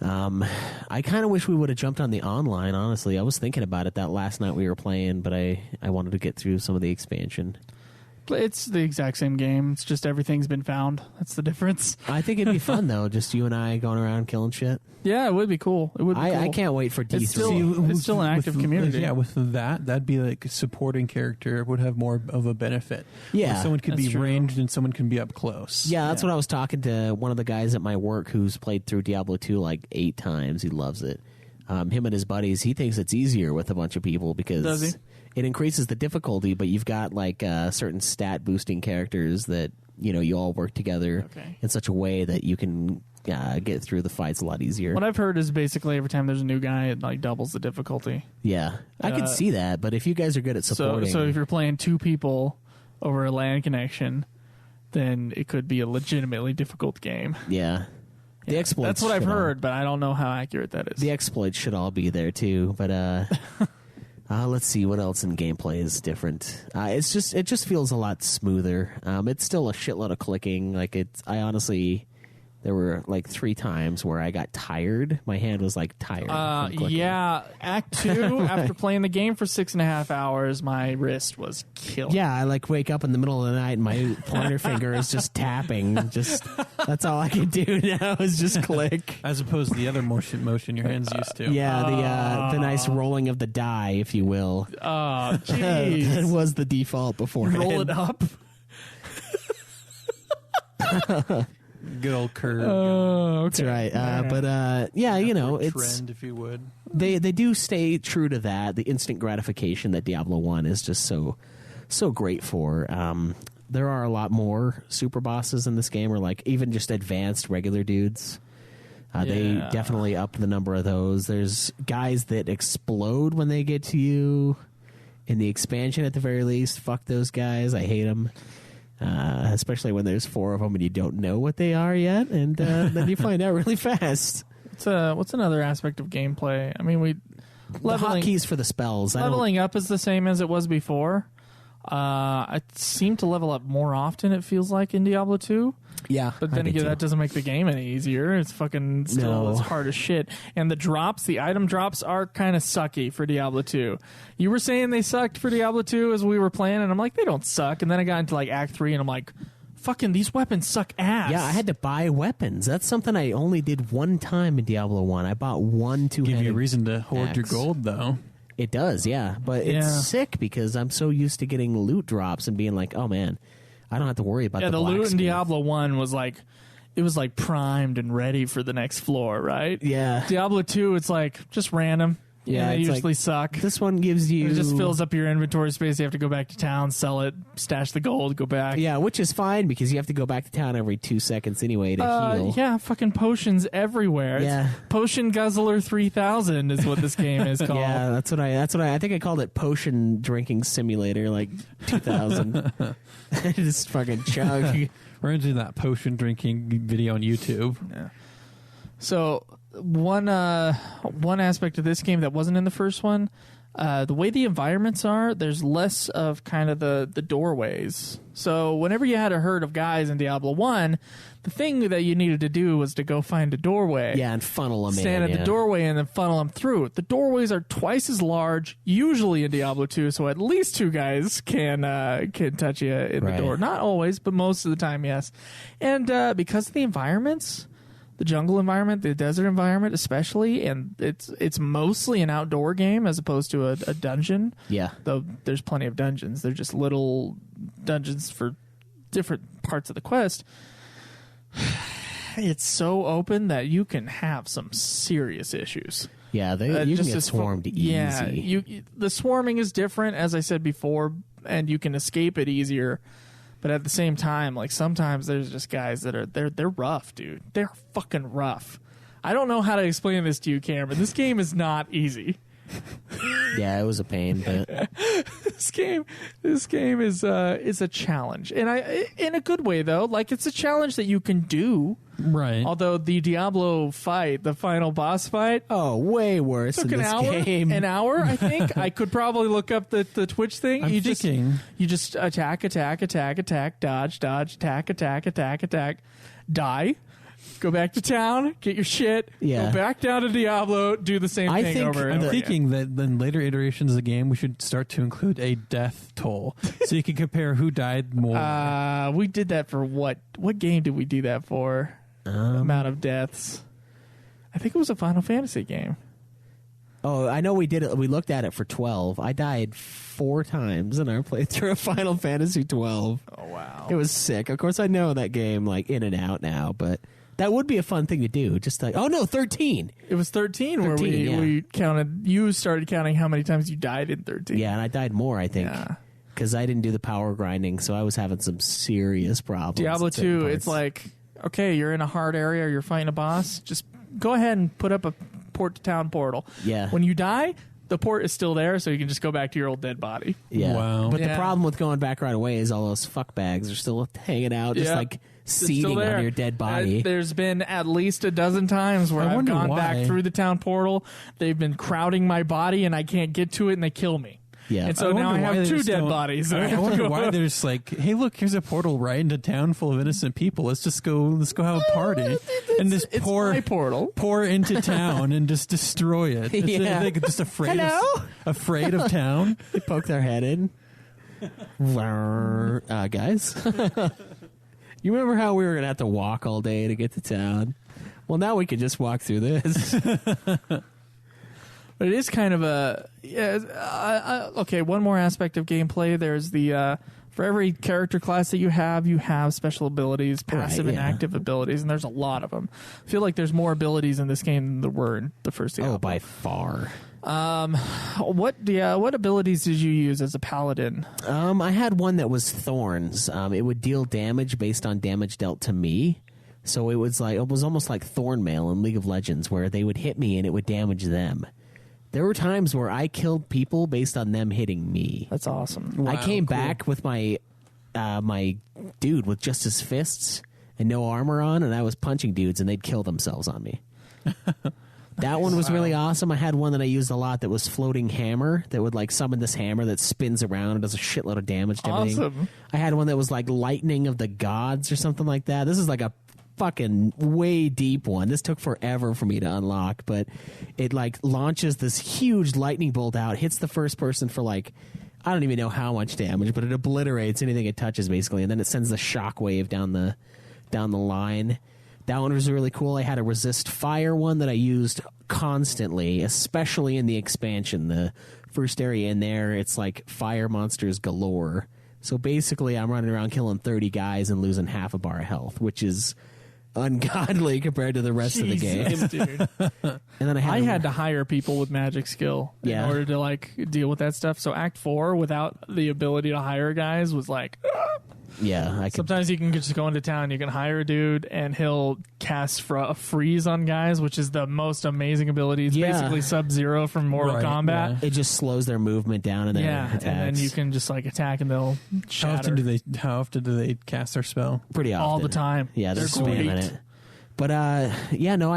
I kind of wish we would have jumped on the online, honestly. I was thinking about it that last night we were playing, but I wanted to get through some of the expansion. It's the exact same game. It's just everything's been found. That's the difference. I think it'd be fun, though, just you and I going around killing shit. Yeah, it would be cool. It would be cool. I can't wait for D3. It's still an active community. Yeah, with that'd be like a supporting character would have more of a benefit. Yeah, where someone could that's be true. ranged and someone can be up close. Yeah, that's what I was talking to one of the guys at my work who's played through Diablo 2 like 8 times. He loves it. Him and his buddies, he thinks it's easier with a bunch of people because Does he? it increases the difficulty, but you've got like certain stat boosting characters that you all work together in such a way that you can get through the fights a lot easier. What I've heard is basically every time there's a new guy, it like doubles the difficulty. Yeah, I could see that, but if you guys are good at supporting, So if you're playing 2 people over a LAN connection, then it could be a legitimately difficult game. yeah. The exploits. That's what I've should all- heard, but I don't know how accurate that is. The exploits should all be there too, but let's see what else in gameplay is different. It just feels a lot smoother. It's still a shitload of clicking. Like there were like 3 times where I got tired. My hand was like tired. from clicking. Yeah, Act 2, after playing the game for 6.5 hours, my wrist was killed. Yeah, I like wake up in the middle of the night and my pointer finger is just tapping. That's all I can do now is just click. As opposed to the other motion your hands used to. Yeah, the nice rolling of the die, if you will. Oh, That jeez. was the default before. Roll it up. Good old curve. Oh, okay. That's right. But yeah, it's trend, if you would. they do stay true to that. The instant gratification that Diablo 1 is just so great for. There are a lot more super bosses in this game, or like even just advanced regular dudes. They definitely up the number of those. There's guys that explode when they get to you in the expansion at the very least. Fuck those guys. I hate them. Especially when there's 4 of them and you don't know what they are yet, and then you find out really fast. What's another aspect of gameplay? I mean, The leveling hotkeys for the spells. leveling up is the same as it was before. I seem to level up more often, it feels like, in Diablo 2. Yeah, But then again, that doesn't make the game any easier. It's fucking still it's hard as shit. And the item drops are kind of sucky for Diablo 2. You were saying they sucked for Diablo 2 as we were playing, and I'm like, they don't suck. And then I got into like Act 3, and I'm like, fucking these weapons suck ass. Yeah, I had to buy weapons. That's something I only did one time in Diablo 1. I bought one two-handed Give you a reason to hoard your axe. gold, though. It does, yeah. But Yeah. it's sick because I'm so used to getting loot drops and being like, oh man, I don't have to worry about the loot in blacksmith. Diablo 1 was like, it was like primed and ready for the next floor, right? Yeah. Diablo 2, it's like just random. Yeah, they it's usually like, suck. This one gives you... It just fills up your inventory space. You have to go back to town, sell it, stash the gold, go back. Yeah, which is fine because you have to go back to town every 2 seconds anyway to heal. Yeah, fucking potions everywhere. Yeah. It's Potion Guzzler 3000 is what this game is called. Yeah, that's what I think I called it Potion Drinking Simulator like 2000. Just fucking chug. We're into that potion drinking video on YouTube. So one aspect of this game that wasn't in the first one, the way the environments are, there's less of kind of the doorways. So whenever you had a herd of guys in Diablo 1, the thing that you needed to do was to go find a doorway. Yeah, and funnel them Stand in. at the doorway and then funnel them through. The doorways are twice as large, usually in Diablo 2, so at least 2 guys can touch you in Right. the door. Not always, but most of the time, yes. And because of the environments, the jungle environment, the desert environment especially, and it's mostly an outdoor game as opposed to a dungeon. Yeah. Though there's plenty of dungeons. They're just little dungeons for different parts of the quest. It's so open that you can have some serious issues. Yeah, you can Just get as swarmed easy. Yeah, the swarming is different, as I said before, and you can escape it easier. But at the same time, like sometimes there's just guys that are they're rough, dude. They're fucking rough. I don't know how to explain this to you, Cameron. This game is not easy. Yeah, it was a pain, but This game is a challenge, and I in a good way though. Like it's a challenge that you can do. Right. Although the Diablo fight, the final boss fight, way worse took in an this hour. game. An hour, I think. I could probably look up the Twitch thing. I'm you thinking. just attack, dodge, attack, die. Go back to town, get your shit, Yeah. go back down to Diablo, do the same I thing think- over and I'm over thinking that in later iterations of the game, we should start to include a death toll, so you can compare who died more. again. We did that for what? What game did we do that for? Amount of deaths. I think it was a Final Fantasy game. Oh, I know we did it. We looked at it for 12. I died 4 times in our playthrough of Final Fantasy 12. Oh wow! It was sick. Of course, I know that game like in and out now, but that would be a fun thing to do. Just like, oh no, 13. It was 13 where 13, yeah. we counted. You started counting how many times you died in 13. Yeah, and I died more, I think, Yeah. because I didn't do the power grinding, so I was having some serious problems. Diablo at certain 2, parts. it's like, okay, you're in a hard area, you're fighting a boss, just go ahead and put up a port to town portal. Yeah. When you die, the port is still there, so you can just go back to your old dead body. yeah. Wow. But the Yeah. problem with going back right away is all those fuck bags are still hanging out, just Yeah. like It's still seeding there. on your dead body. There's been at least a dozen times where I I've wonder gone why. back through the town portal. They've been crowding my body, and I can't get to it, and they kill me. Yeah. And so now I wonder why have they 2 just dead don't- bodies. I wonder why there's like, hey, look, here's a portal right into town full of innocent people. Let's go have a party and just It's my portal. pour into town and just destroy it. It's, Yeah. they're just afraid Hello? afraid of town. They poke their head in. Guys, you remember how we were gonna have to walk all day to get to town? Well, now we can just walk through this. But it is kind of a okay. One more aspect of gameplay. There's the for every character class that you have special abilities, passive and yeah. active abilities, and there's a lot of them. I feel like there's more abilities in this game than there were in the first Diablo. Oh, by far. What abilities did you use as a paladin? I had one that was thorns. It would deal damage based on damage dealt to me. So it was almost like thorn mail in League of Legends, where they would hit me and it would damage them. There were times where I killed people based on them hitting me. That's awesome. I came back with my my dude with just his fists and no armor on, and I was punching dudes, and they'd kill themselves on me. That one was really awesome. I had one that I used a lot that was floating hammer that would like summon this hammer that spins around and does a shitload of damage to everything. Awesome. I had one that was like lightning of the gods or something like that. This is like a fucking way deep one. This took forever for me to unlock, but it like launches this huge lightning bolt out, hits the first person for like I don't even know how much damage, but it obliterates anything it touches basically, and then it sends the shockwave down the line. That one was really cool. I had a resist fire one that I used constantly, especially in the expansion. The first area in there, it's like fire monsters galore. So basically, I'm running around killing 30 guys and losing half a bar of health, which is ungodly compared to the rest of the game. Jesus, dude. And then I had to hire people with magic skill in Yeah. order to like deal with that stuff. So Act 4, without the ability to hire guys, was like I could. sometimes you can just go into town, you can hire a dude, and he'll cast a freeze on guys, which is the most amazing ability. It's Yeah. basically Sub-Zero from Mortal Right, Kombat. It just slows their movement down and their Yeah, attacks. and then you can just like attack and they'll How often shatter how often do they cast their spell? pretty often all the time. Yeah, they're They're spamming great. it. But I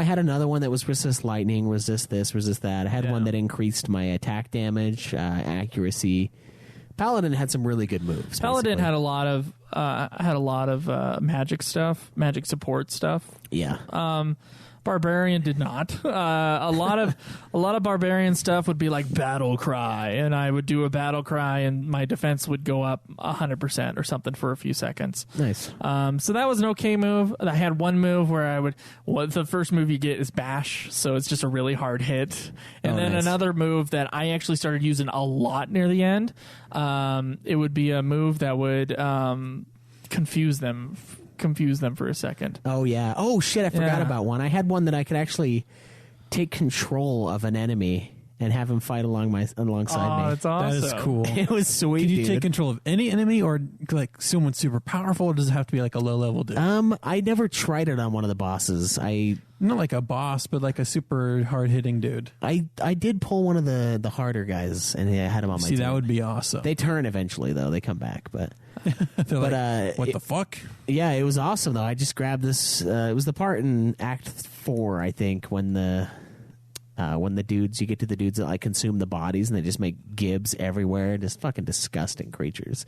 had another one that was resist lightning, resist this, resist that. I had Yeah. one that increased my attack damage, accuracy. Paladin had some really good moves. Paladin basically. had a lot of magic stuff, magic support stuff. Yeah. Barbarian did not. A lot of barbarian stuff would be like battle cry, and I would do a battle cry, and my defense would go up 100% or something for a few seconds. Nice. So that was an okay move. I had one move where the first move you get is bash, so it's just a really hard hit. And then nice. another move that I actually started using a lot near the end. It would be a move that would confuse them for a second. Oh, yeah. Oh, shit, I forgot Yeah. about one. I had one that I could actually take control of an enemy and have him fight alongside Oh, me. that's awesome. That is cool. It was sweet. Can you dude. take control of any enemy, or like someone super powerful, or does it have to be like a low level dude? I never tried it on one of the bosses. Not like a boss, but like a super hard hitting dude. I did pull one of the harder guys, and I had him on my See, team. that would be awesome. They turn eventually, though. They come back, but They're like, what the fuck? yeah, it was awesome though. I just grabbed this. It was the part in Act 4, I think, when the dudes, you get to the dudes that like consume the bodies, and they just make gibs everywhere. Just fucking disgusting creatures.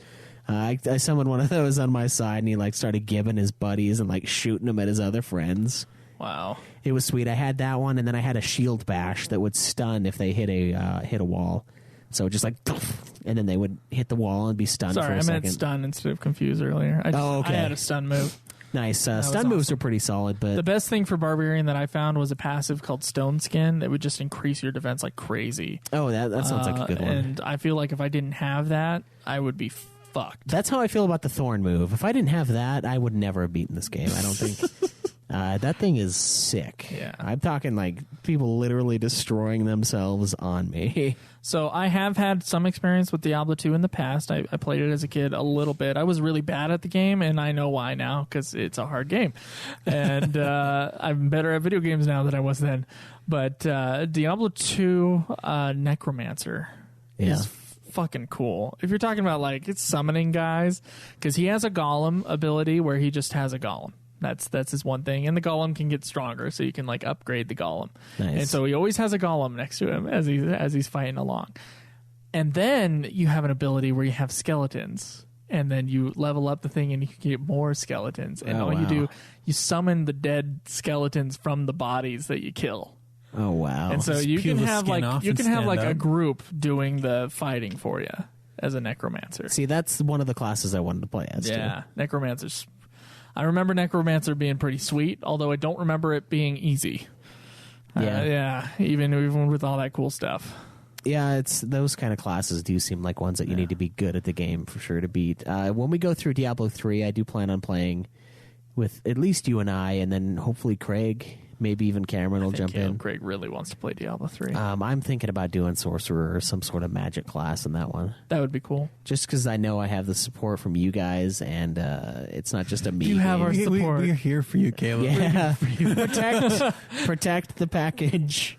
I summoned one of those on my side, and he like started gibbing his buddies and like shooting them at his other friends. Wow. It was sweet. I had that one, and then I had a shield bash that would stun if they hit a wall. So just like, and then they would hit the wall and be stunned Sorry, for a I second. meant stun instead of confuse earlier. Okay. I had a stun move. Nice. was Stun moves awesome. are pretty solid, but The best thing for Barbarian that I found was a passive called Stone Skin that would just increase your defense like crazy. oh, that sounds like a good one. And I feel like if I didn't have that, I would be fucked. That's how I feel about the Thorn move. If I didn't have that, I would never have beaten this game. I don't think. That thing is sick. Yeah. I'm talking like people literally destroying themselves on me. So I have had some experience with Diablo 2 in the past. I played it as a kid a little bit. I was really bad at the game, and I know why now, because it's a hard game. And I'm better at video games now than I was then. But Diablo 2 Necromancer is fucking cool. If you're talking about like it's summoning guys, because he has a golem ability where he just has a golem. That's his one thing, and the golem can get stronger, so you can like upgrade the golem. Nice. And so he always has a golem next to him as he's fighting along. And then you have an ability where you have skeletons, and then you level up the thing, and you can get more skeletons. And Oh, all you wow. do, you summon the dead skeletons from the bodies that you kill. Oh wow. And so Just you peel can the have skin like off you and can have stand like a up. group doing the fighting for you as a necromancer. See, that's one of the classes I wanted to play as. Yeah, necromancers. I remember necromancer being pretty sweet, although I don't remember it being easy. Yeah. Even with all that cool stuff. Yeah, it's those kind of classes do seem like ones that you need to be good at the game for sure to beat. When we go through Diablo 3, I do plan on playing with at least you and I, and then hopefully Craig, maybe even Cameron will jump in. Craig really wants to play Diablo 3. I'm thinking about doing sorcerer or some sort of magic class in that one, That would be cool. just because I know I have the support from you guys, and it's not just a me. You have game. our support. We're here for you, Caleb. Yeah, protect the package.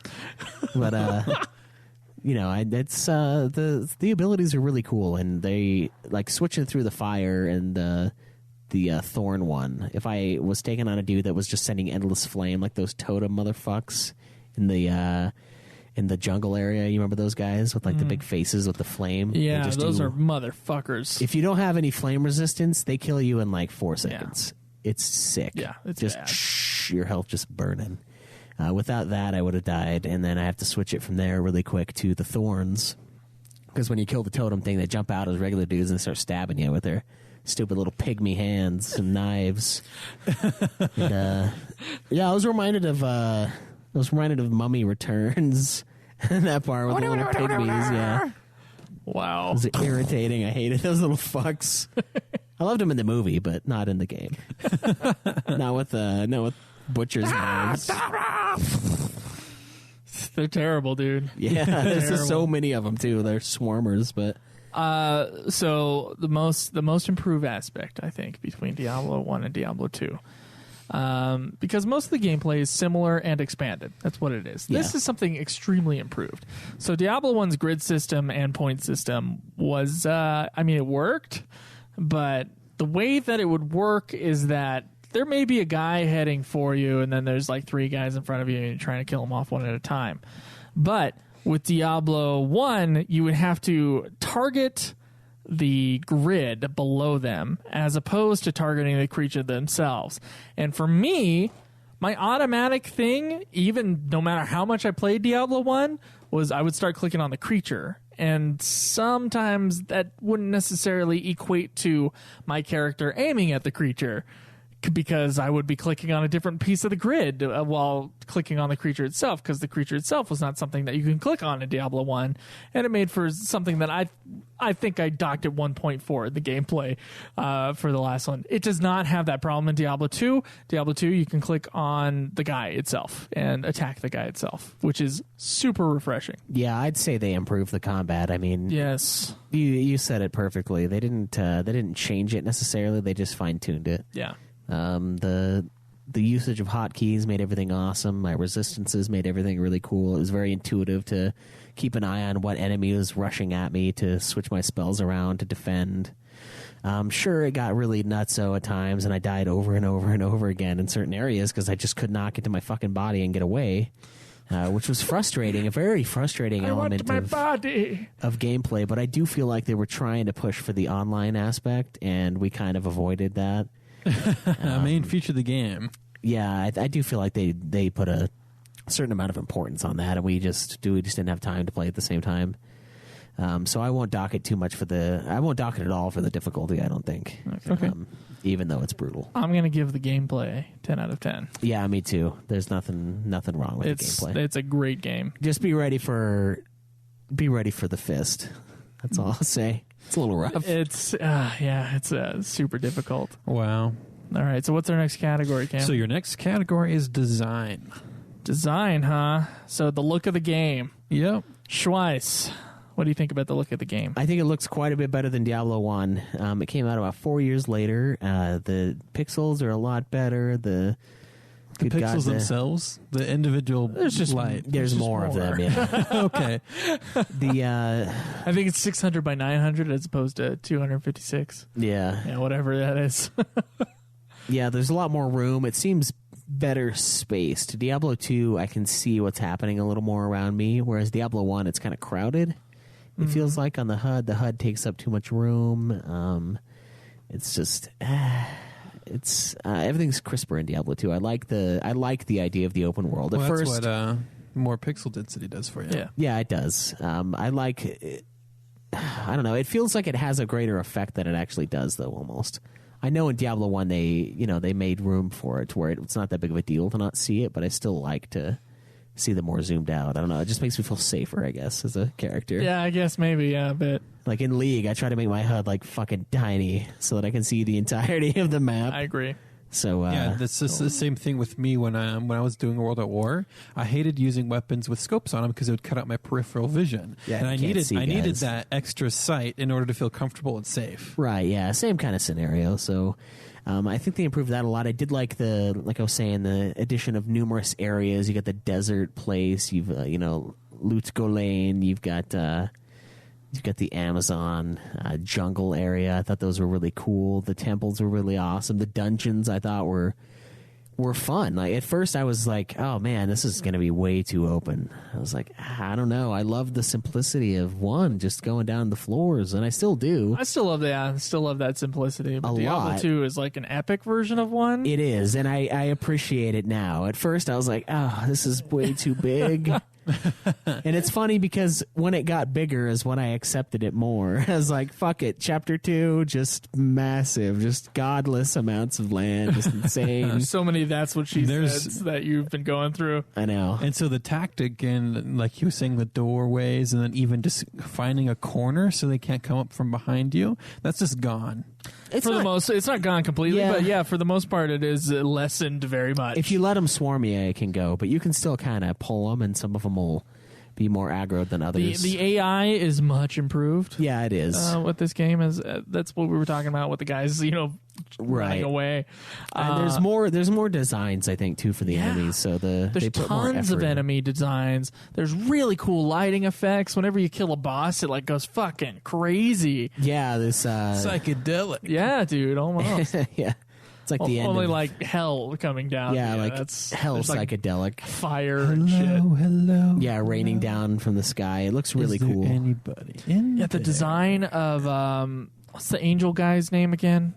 But it's the abilities are really cool, and they like switching through the fire and the thorn one. If I was taking on a dude that was just sending endless flame, like those totem motherfuckers in the jungle area, you remember those guys with like the big faces with the flame? They Yeah, just those do- are motherfuckers. If you don't have any flame resistance, they kill you in like 4 seconds. It's sick. Yeah, it's just bad. your health just burning. Without that, I would have died, and then I have to switch it from there really quick to the thorns, because when you kill the totem thing, they jump out as regular dudes and start stabbing you with their stupid little pygmy hands and knives. And, I was reminded of Mummy Returns. That part with the little pygmies. Yeah, Wow. it was irritating. I hated those little fucks. I loved them in the movie, but not in the game. not with butcher's knives. They're terrible, dude. Yeah, there's just so Terrible. many of them too. They're swarmers, but So the most improved aspect, I think, between Diablo 1 and Diablo 2. Because most of the gameplay is similar and expanded. That's what it is. This Yeah. is something extremely improved. So Diablo 1's grid system and point system was, it worked, but the way that it would work is that there may be a guy heading for you, and then there's like 3 guys in front of you, and you're trying to kill them off one at a time. But with Diablo 1, you would have to target the grid below them as opposed to targeting the creature themselves. And for me, my automatic thing, even no matter how much I played Diablo 1, was I would start clicking on the creature. And sometimes that wouldn't necessarily equate to my character aiming at the creature, because I would be clicking on a different piece of the grid while clicking on the creature itself, because the creature itself was not something that you can click on in Diablo 1, and it made for something that I think I docked at 1.4 in the gameplay for the last one. It does not have that problem in Diablo 2. Diablo 2, you can click on the guy itself and attack the guy itself, which is super refreshing. Yeah, I'd say they improved the combat. I mean, Yes. you said it perfectly. They didn't change it necessarily. They just fine-tuned it. Yeah. The usage of hotkeys made everything awesome. My resistances made everything really cool. It was very intuitive to keep an eye on what enemy was rushing at me, to switch my spells around to defend. Sure, it got really nutso at times, and I died over and over and over again in certain areas because I just could not get to my fucking body and get away, which was frustrating, a very frustrating element of gameplay. But I do feel like they were trying to push for the online aspect, and we kind of avoided that. Main feature of the game. Yeah, I do feel like they put a certain amount of importance on that, and we just didn't have time to play at the same time. So I won't dock it too much I won't dock it at all for the difficulty, I don't think. Okay. Even though it's brutal. I'm going to give the gameplay 10 out of 10. Yeah, me too. There's nothing wrong with the gameplay. It's a great game. Just be ready for the fist. That's all I'll say. It's a little rough. It's super difficult. Wow. All right, so what's our next category, Cam? So your next category is design. Design, huh? So the look of the game. Yep. Schweiss, what do you think about the look of the game? I think it looks quite a bit better than Diablo 1. It came out about 4 years later. The pixels are a lot better. The pixels themselves, the individual light. There's more of them, yeah. Okay. I think it's 600 by 900 as opposed to 256. Yeah, whatever that is. Yeah, there's a lot more room. It seems better spaced. Diablo 2, I can see what's happening a little more around me, whereas Diablo 1, it's kind of crowded. It feels like on the HUD. The HUD takes up too much room. It's just... It's everything's crisper in Diablo 2. I like the idea of the open world. Well, that's what more pixel density does for you. Yeah, it does. I like it. I don't know. It feels like it has a greater effect than it actually does, though. Almost. I know in Diablo 1 they made room for it to where it's not that big of a deal to not see it, but I still like to see them more zoomed out. I don't know. It just makes me feel safer, I guess, as a character. Yeah, I guess maybe. Yeah, a bit. Like in League, I try to make my HUD like fucking tiny so that I can see the entirety of the map. I agree. So yeah, that's just the same thing with me when I was doing World at War. I hated using weapons with scopes on them because it would cut out my peripheral vision. Yeah, and I needed that extra sight in order to feel comfortable and safe. Right. Yeah. Same kind of scenario. So I think they improved that a lot. I did like like I was saying, the addition of numerous areas. You got the desert place. You've Lutsko Lane. You've got the Amazon jungle area. I thought those were really cool. The temples were really awesome. The dungeons I thought were fun. Like at first I was like, oh man, this is going to be way too open. I was like, I don't know. I love the simplicity of 1 just going down the floors, and I still do. I still love that. I still love that simplicity. But Diablo 2 is like an epic version of 1. It is, and I appreciate it now. At first I was like, oh, this is way too big. And it's funny because when it got bigger is when I accepted it more. I was like, fuck it, chapter 2, just massive, just godless amounts of land, just insane. So many that's what she says that you've been going through. I know. And so the tactic, and like you were saying, the doorways, and then even just finding a corner so they can't come up from behind you, that's just gone. It's not gone completely, but yeah, for the most part, it is lessened very much. If you let them swarm you, it can go, but you can still kind of pull them, and some of them will be more aggroed than others. The AI is much improved. Yeah, it is. What this game is, that's what we were talking about with the guys, running away. And there's more designs, I think, too, for the enemies. So there's tons of enemy designs. There's really cool lighting effects. Whenever you kill a boss, it like goes fucking crazy. Yeah, this psychedelic. Yeah, dude, almost. Yeah. It's like the end only of, like hell coming down. Yeah, like that's hell like psychedelic. Fire and shit. Hello. Yeah, raining down from the sky. It looks really cool. Anybody in the design of what's the angel guy's name again?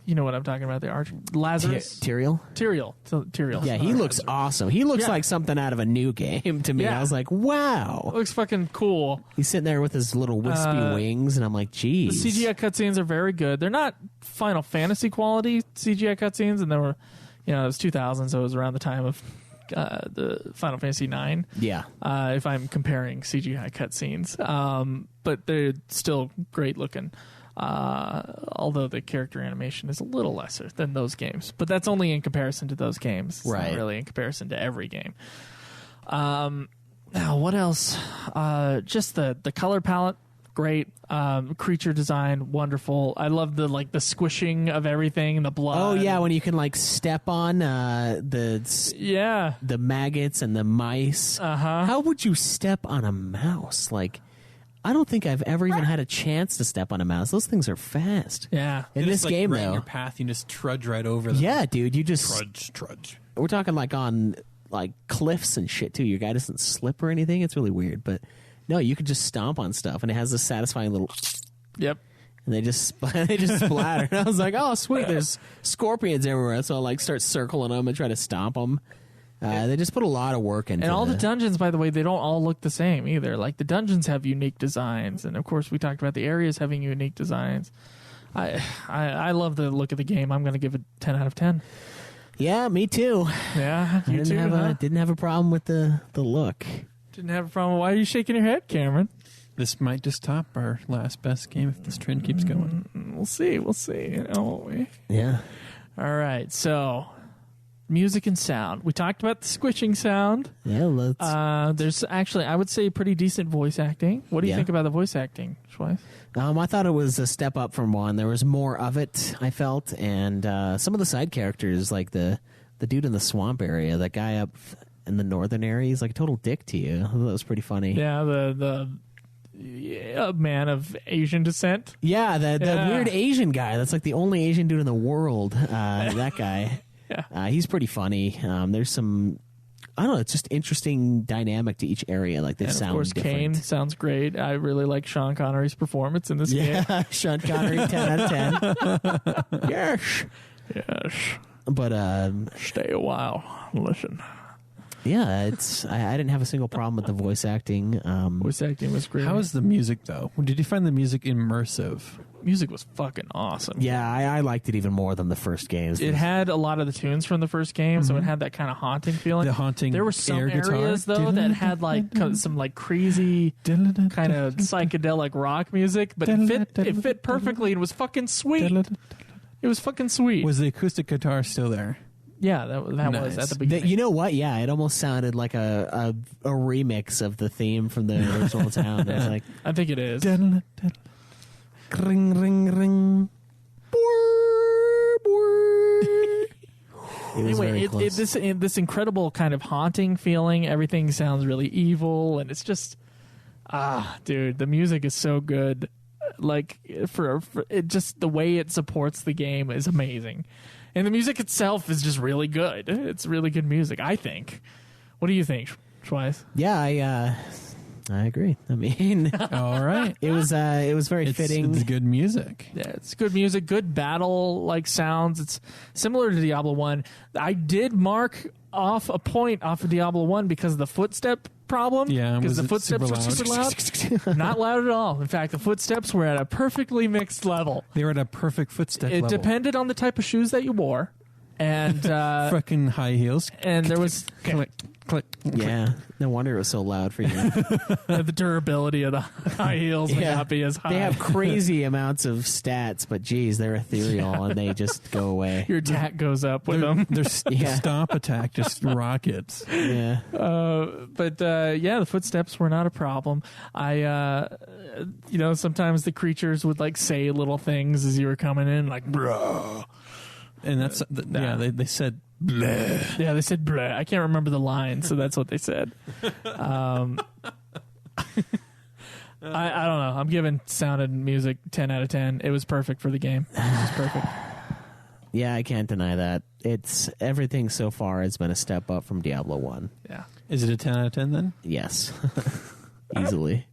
You know what I'm talking about? The Lazarus. Tyrael? Tyrael. Yeah, he looks awesome. He looks like something out of a new game to me. Yeah. I was like, wow. Looks fucking cool. He's sitting there with his little wispy wings, and I'm like, geez. The CGI cutscenes are very good. They're not Final Fantasy quality CGI cutscenes, and they were, it was 2000, so it was around the time of the Final Fantasy IX. Yeah. If I'm comparing CGI cutscenes, but they're still great looking. Although the character animation is a little lesser than those games, but that's only in comparison to those games. It's not really in comparison to every game. Now, what else? Just the color palette, great. Creature design, wonderful. I love the squishing of everything, the blood. Oh yeah, when you can step on the maggots and the mice. How would you step on a mouse? I don't think I've ever even had a chance to step on a mouse. Those things are fast. Yeah. In this game, right though, in your path, you just trudge right over them. Yeah, dude, you just trudge. We're talking on cliffs and shit too. Your guy doesn't slip or anything. It's really weird, but no, you could just stomp on stuff, and it has this satisfying little. Yep. And they just splatter. And I was like, oh sweet, there's scorpions everywhere. So I start circling them and try to stomp them. They just put a lot of work into it. And all the dungeons, by the way, they don't all look the same either. The dungeons have unique designs, and of course we talked about the areas having unique designs. I love the look of the game. I'm going to give it 10 out of 10. Yeah, me too. Yeah, you didn't have a problem with the look. Didn't have a problem. Why are you shaking your head, Cameron? This might just top our last best game if this trend keeps going. We'll see, won't we? Yeah. All right, so music and sound. We talked about the squishing sound. Yeah, let's. There's actually, I would say, pretty decent voice acting. What do you think about the voice acting, Schweiss? I thought it was a step up from one. There was more of it, I felt, and some of the side characters, like the dude in the swamp area, that guy up in the northern area, he's like a total dick to you. I thought that was pretty funny. Yeah, the man of Asian descent. Yeah, the weird Asian guy. That's the only Asian dude in the world. That guy. Yeah. He's pretty funny. There's some, I don't know, it's just interesting dynamic to each area. They sound of course, different. Kane sounds great. I really like Sean Connery's performance in this game. Yeah, Sean Connery, 10 out of 10. Yes. But stay a while. Listen. Yeah, I didn't have a single problem with the voice acting. Voice acting was great. How is the music, though? Did you find the music immersive? Music was fucking awesome. Yeah, I liked it even more than the first games. It had a lot of the tunes from the first game, so it had that kind of haunting feeling. The haunting There were some air areas, guitar. though, that had some crazy kind of psychedelic rock music, but it fit perfectly. It was fucking sweet. It was fucking sweet. Was the acoustic guitar still there? Yeah, that was at the beginning. You know what? Yeah, it almost sounded like a remix of the theme from the original sound. It was I think it is. Ring, ring, ring. Anyway, this incredible kind of haunting feeling. Everything sounds really evil, and it's just dude, the music is so good. For it, just the way it supports the game is amazing, and the music itself is just really good. It's really good music, I think. What do you think, Schweiss? Yeah, I agree. I mean, all right. It was very fitting. It's good music. Yeah, it's good music, good battle sounds. It's similar to Diablo 1. I did mark off a point off of Diablo 1 because of the footstep problem. Yeah, because the footsteps were super loud. Not loud at all. In fact, the footsteps were at a perfectly mixed level. They were at a perfect footstep It level. depended on the type of shoes that you wore. And fucking high heels. And there was click. Yeah, no wonder it was so loud for you. The durability of the high heels may not be as high. They have crazy amounts of stats, but geez, they're ethereal and they just go away. Your attack goes up with them. Their stomp attack just rockets. Yeah. But the footsteps were not a problem. Sometimes the creatures would say little things as you were coming in, bruh. And that's they said bleh. Yeah, they said bleh. I can't remember the line, so that's what they said. I don't know. I'm giving sound and music 10 out of 10. It was perfect for the game. It was perfect. Yeah, I can't deny that. It's everything so far has been a step up from Diablo 1. Yeah. Is it a 10 out of 10 then? Yes. Easily.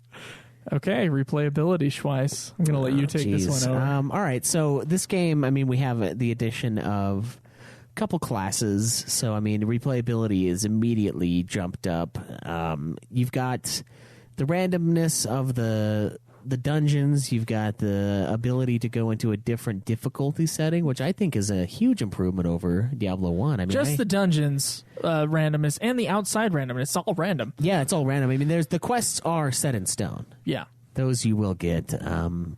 Okay, replayability, Schweiss. I'm going to let you take this one over. All right, so this game, I mean, we have the addition of a couple classes. So, I mean, replayability is immediately jumped up. You've got the randomness of the dungeons. You've got the ability to go into a different difficulty setting, which I think is a huge improvement over Diablo 1. I mean, just the dungeons randomness and the outside randomness. It's all random. Yeah, it's all random. I mean, the quests are set in stone. Yeah. Those you will get,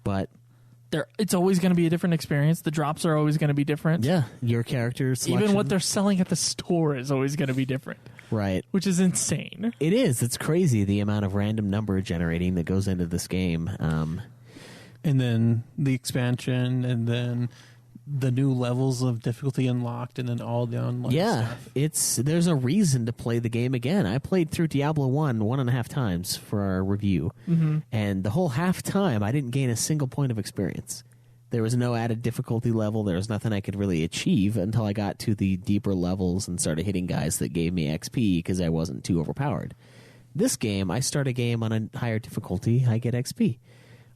but it's always going to be a different experience. The drops are always going to be different. Yeah, your character selection. Even what they're selling at the store is always going to be different. Right. Which is insane. It is. It's crazy the amount of random number generating that goes into this game. And then the expansion, and then the new levels of difficulty unlocked, and then all the online stuff. There's a reason to play the game again. I played through Diablo 1.5 times for our review, and the whole half time I didn't gain a single point of experience. There was no added difficulty level. There was nothing I could really achieve until I got to the deeper levels and started hitting guys that gave me XP because I wasn't too overpowered. This game, I start a game on a higher difficulty, I get XP.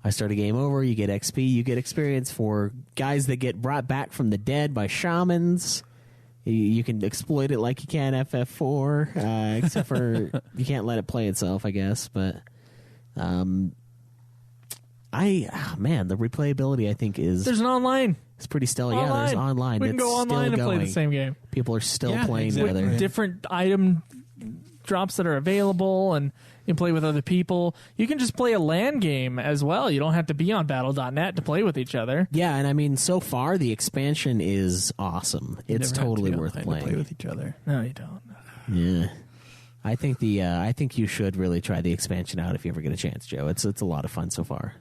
I start a game over, you get XP, you get experience for guys that get brought back from the dead by shamans. You can exploit it like you can FF4, except for you can't let it play itself, I guess. But the replayability I think is there's an online. It's pretty stellar. Online. Yeah, there's online. We can go online and play the same game. People are still playing exactly. together. Different item drops that are available, and you can play with other people. You can just play a LAN game as well. You don't have to be on battle.net to play with each other. Yeah, and I mean, so far the expansion is awesome. It's totally worth playing. To play with each other. No, you don't. Yeah. I think I think you should really try the expansion out if you ever get a chance, Joe. It's a lot of fun so far.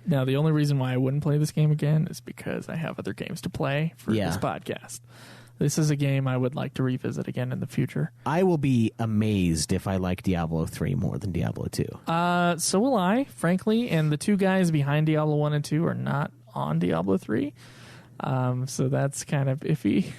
Now, the only reason why I wouldn't play this game again is because I have other games to play for this podcast. This is a game I would like to revisit again in the future. I will be amazed if I like Diablo 3 more than Diablo 2. So will I, frankly, and the two guys behind Diablo 1 and 2 are not on Diablo 3. So that's kind of iffy.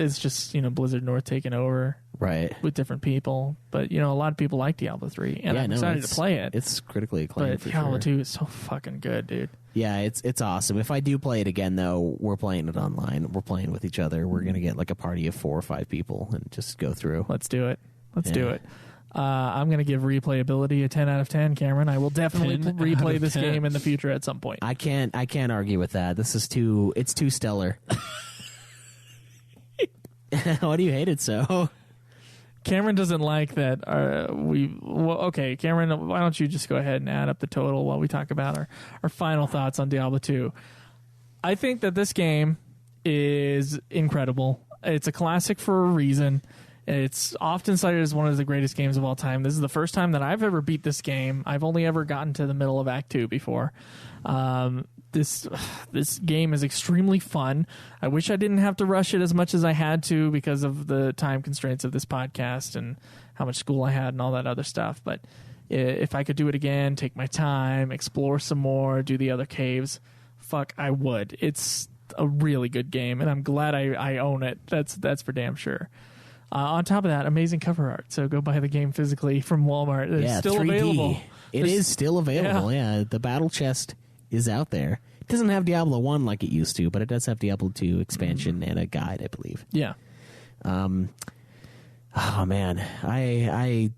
It's just, Blizzard North taking over. Right. With different people. But, a lot of people like Diablo 3, and I'm excited to play it. It's critically acclaimed, but for Diablo sure. 2 is so fucking good, dude. Yeah, it's awesome. If I do play it again, though, we're playing it online. We're playing with each other. We're going to get like a party of 4 or 5 people and just go through. Let's do it. Let's do it. I'm going to give replayability a 10 out of 10, Cameron. I will definitely replay this game in the future at some point. I can't argue with that. This is too stellar. Why do you hate it so? Cameron doesn't like that. Okay, Cameron, why don't you just go ahead and add up the total while we talk about our final thoughts on Diablo 2. I think that this game is incredible. It's a classic for a reason. It's often cited as one of the greatest games of all time. This is the first time that I've ever beat this game. I've only ever gotten to the middle of Act 2 before. This game is extremely fun. I wish I didn't have to rush it as much as I had to because of the time constraints of this podcast and how much school I had and all that other stuff. But if I could do it again, take my time, explore some more, do the other caves, fuck, I would. It's a really good game, and I'm glad I own it. That's for damn sure. On top of that, amazing cover art. So go buy the game physically from Walmart. It's still 3D. available. It is still available. Yeah, the battle chest is out there. It doesn't have Diablo 1 like it used to, but it does have Diablo 2 expansion and a guide, I believe. Yeah. Oh man, I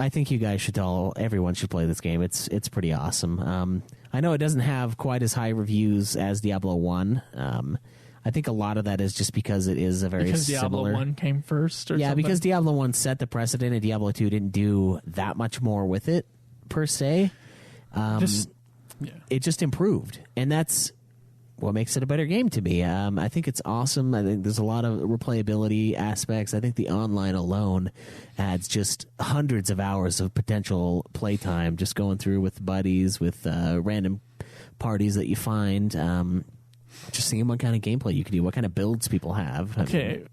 think you guys should everyone should play this game. It's pretty awesome. I know it doesn't have quite as high reviews as Diablo 1. I think a lot of that is just because it is a very Diablo similar. 1 came first, or something? Because Diablo 1 set the precedent, and Diablo 2 didn't do that much more with it per se. It just improved, and that's what makes it a better game to me. I think it's awesome. I think there's a lot of replayability aspects. I think the online alone adds just hundreds of hours of potential playtime, just going through with buddies, with random parties that you find. Just seeing what kind of gameplay you can do, what kind of builds people have. Okay,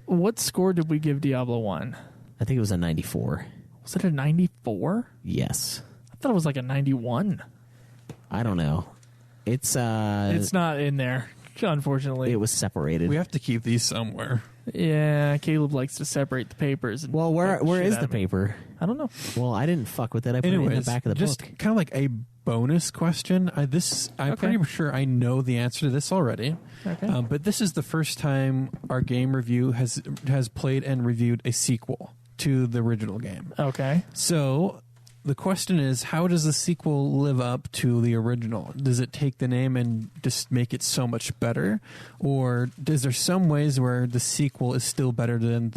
what score did we give Diablo 1? I think it was a 94. Was it a 94? Yes. I thought it was like a 91. I don't know. It's not in there, unfortunately. It was separated. We have to keep these somewhere. Yeah, Caleb likes to separate the papers. And Well, where fuck shit is out the of me. paper? I don't know. Well, I didn't fuck with it. I put it in the Anyways, back of the just book. kind of like a bonus question. I'm Okay. pretty sure I know the answer to this already. Okay. But this is the first time our game review has played and reviewed a sequel to the original game. Okay. So the question is, how does the sequel live up to the original? Does it take the name and just make it so much better? Or is there some ways where the sequel is still better than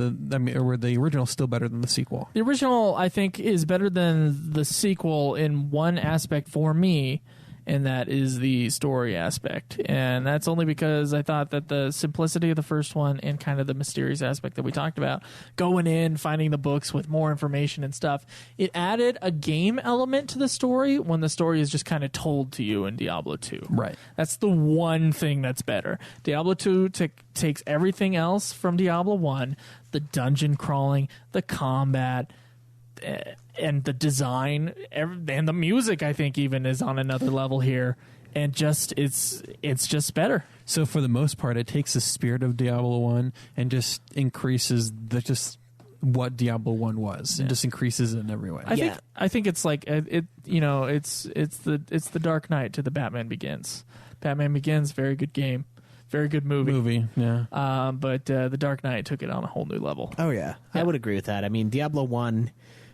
or where the original is still better than the sequel? The original, I think, is better than the sequel in one aspect for me, and that is the story aspect. And that's only because I thought that the simplicity of the first one and kind of the mysterious aspect that we talked about, going in, finding the books with more information and stuff, it added a game element to the story when the story is just kind of told to you in Diablo 2. Right. That's the one thing that's better. Diablo 2 takes everything else from Diablo 1, the dungeon crawling, the combat, and the design, and the music, I think, even is on another level here. And just it's just better. So for the most part, it takes the spirit of Diablo 1 and just increases what Diablo 1 was. It just increases it in every way. I think it's like it's the Dark Knight to the Batman Begins. Batman Begins, very good game, very good movie. Yeah. But the Dark Knight took it on a whole new level. Oh, yeah. I would agree with that. I mean, Diablo 1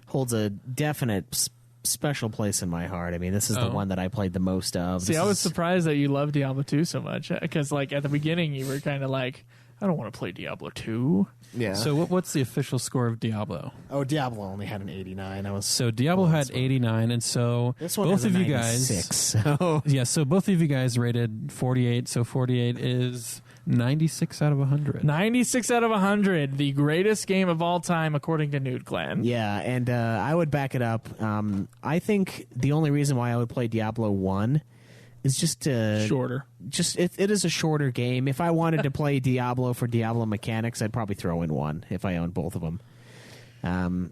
holds a definite special place in my heart. I mean, this is the one that I played the most of. See, I was surprised that you love Diablo 2 so much, because like at the beginning you were kind of like, I don't want to play Diablo 2. Yeah. So what's the official score of Diablo? Oh, Diablo only had an 89. So Diablo had 89, and so This one both has of a you guys 96, so yeah, so both of you guys rated 48. So 48 is 96 out of 100. 96 out of 100, the greatest game of all time according to Nude Clan. yeah, and I would back it up. I think the only reason why I would play Diablo 1 is just Shorter. Just it is a shorter game. If I wanted to play Diablo for Diablo mechanics, I'd probably throw in 1 if I owned both of them.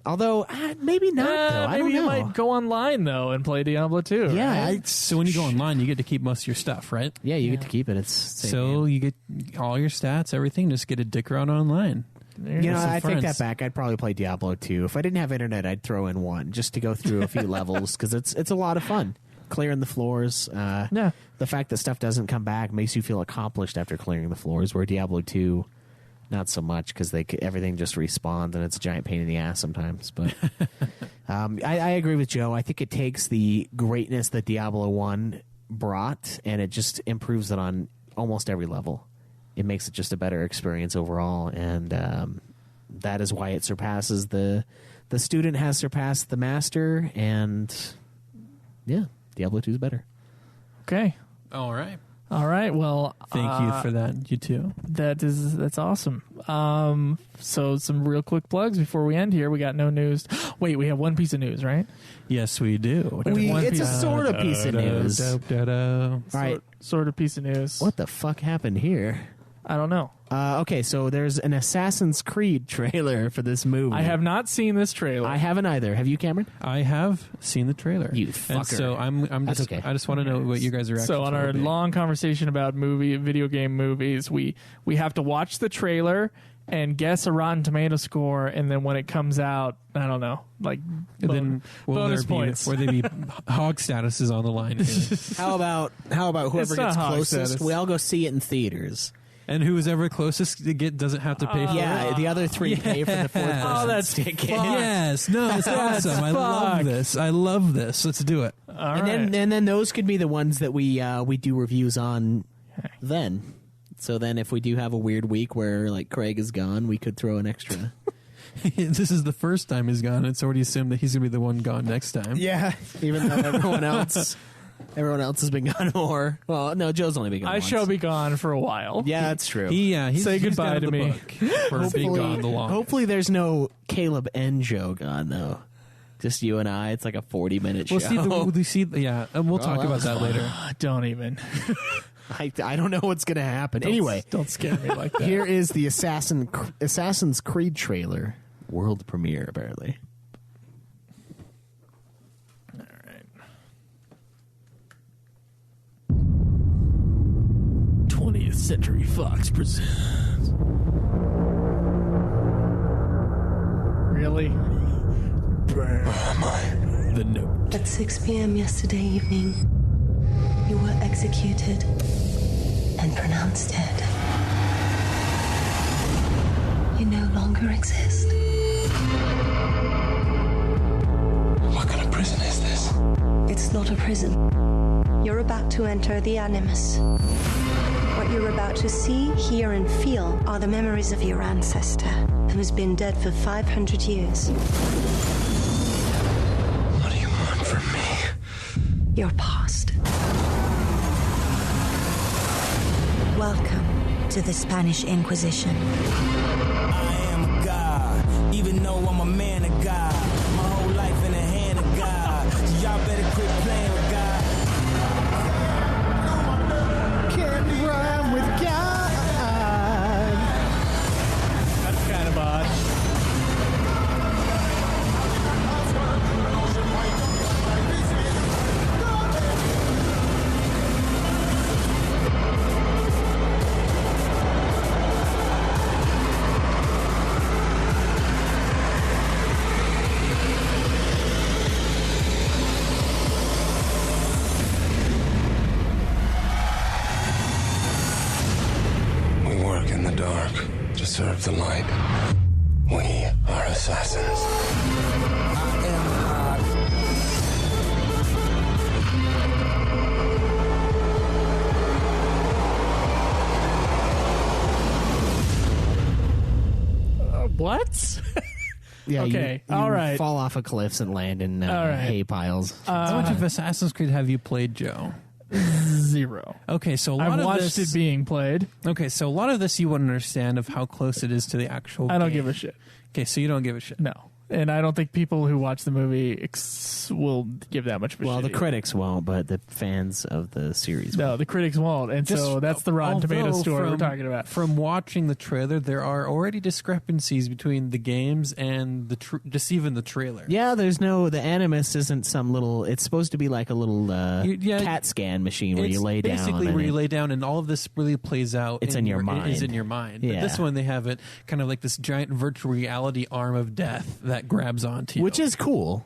Although maybe not. Though. I Maybe don't you know. might go online though and play Diablo 2. Yeah, right? So when you go online, you get to keep most of your stuff, right? yeah, you get to keep it. It's same So game. you get all your stats, everything. Just get a dick around online. You know, some I take friends. that back. I'd probably play Diablo 2. If I didn't have internet, I'd throw in 1 just to go through a few levels because it's a lot of fun. Clearing the floors. Yeah. The fact that stuff doesn't come back makes you feel accomplished after clearing the floors, where Diablo 2, not so much because everything just respawns and it's a giant pain in the ass sometimes. But I agree with Joe. I think it takes the greatness that Diablo 1 brought and it just improves it on almost every level. It makes it just a better experience overall, and that is why it surpasses the student has surpassed the master, and yeah, Diablo 2 is better. Okay. All right. All right. Well, Thank you for that. You too. that's awesome. So some real quick plugs before we end here. We got no news. Wait, we have one piece of news, right? Yes, we do. It's a sort of piece of news. All right, Sort of piece of news. what the fuck happened here? I don't know. Okay, so there's an Assassin's Creed trailer for this movie. I have not seen this trailer. I haven't either. Have you, Cameron? I have seen the trailer. You And fucker. so I'm That's just okay. I just want to know what you guys are. So on our long conversation about video game movies, we have to watch the trailer and guess a Rotten Tomato score, and then when it comes out, I don't know, like then bonus points. Will there be hog statuses on the line here? How about whoever It's not gets hog closest? status. We all go see it in theaters. And who is ever closest to doesn't have to pay for Yeah, the other 3 pay for the fourth person. Oh, that's ticket. fuck. Yes, no, that's awesome. I love fuck. this. I love this. Let's do it. All And right. then those could be the ones that we do reviews on then. So then if we do have a weird week where like Craig is gone, we could throw an extra. This is the first time he's gone. It's already assumed that he's gonna be the one gone next time. Yeah, even though everyone else has been gone more. Well, no, Joe's only been gone I once. shall be gone for a while. Yeah, that's true. He's Say he's goodbye got to the me. book for being gone the longest. Hopefully there's no Caleb and Joe gone though. Just you and I. It's like a 40-minute show. We'll see. Yeah, and we'll talk about that later. Don't even. I don't know what's going to happen. Anyway, Don't scare me like that. here is the Assassin's Creed trailer. World premiere, apparently. 20th Century Fox presents Really? Where am I? The note. At 6 p.m. yesterday evening, you were executed and pronounced dead. You no longer exist. What kind of prison is this? It's not a prison. You're about to enter the Animus. What you're about to see, hear, and feel are the memories of your ancestor, who's been dead for 500 years. What do you want from me? Your past. Welcome to the Spanish Inquisition. I am a god, even though I'm a man of God. My whole life in the hand of God. So y'all better quit playing with God. Can't rhyme with God. That's kind of odd. We work in the dark to serve the light. We are assassins. I am God. What? Yeah, Okay, you all right. fall off of cliffs and land in All right. hay piles. How much of Assassin's Creed have you played, Joe? 0. Okay, so a lot I've of watched this, it being played. Okay, so a lot of this you wouldn't understand of how close it is to the actual I don't game. give a shit. Okay, so you don't give a shit. No. And I don't think people who watch the movie will give that much of a Well, shit the either. critics won't, but the fans of the series will. No, the critics won't. And so that's the Rotten Tomatoes although story we're from- talking about. From watching the trailer, there are already discrepancies between the games and just even the trailer. Yeah, the Animus isn't some little, it's supposed to be like a little CAT scan machine where It's you lay down. basically and where you it- lay down, and all of this really plays out. It's in your mind. Is in your mind. Yeah. But this one, they have it kind of like this giant virtual reality arm of death that grabs onto you. Which is cool.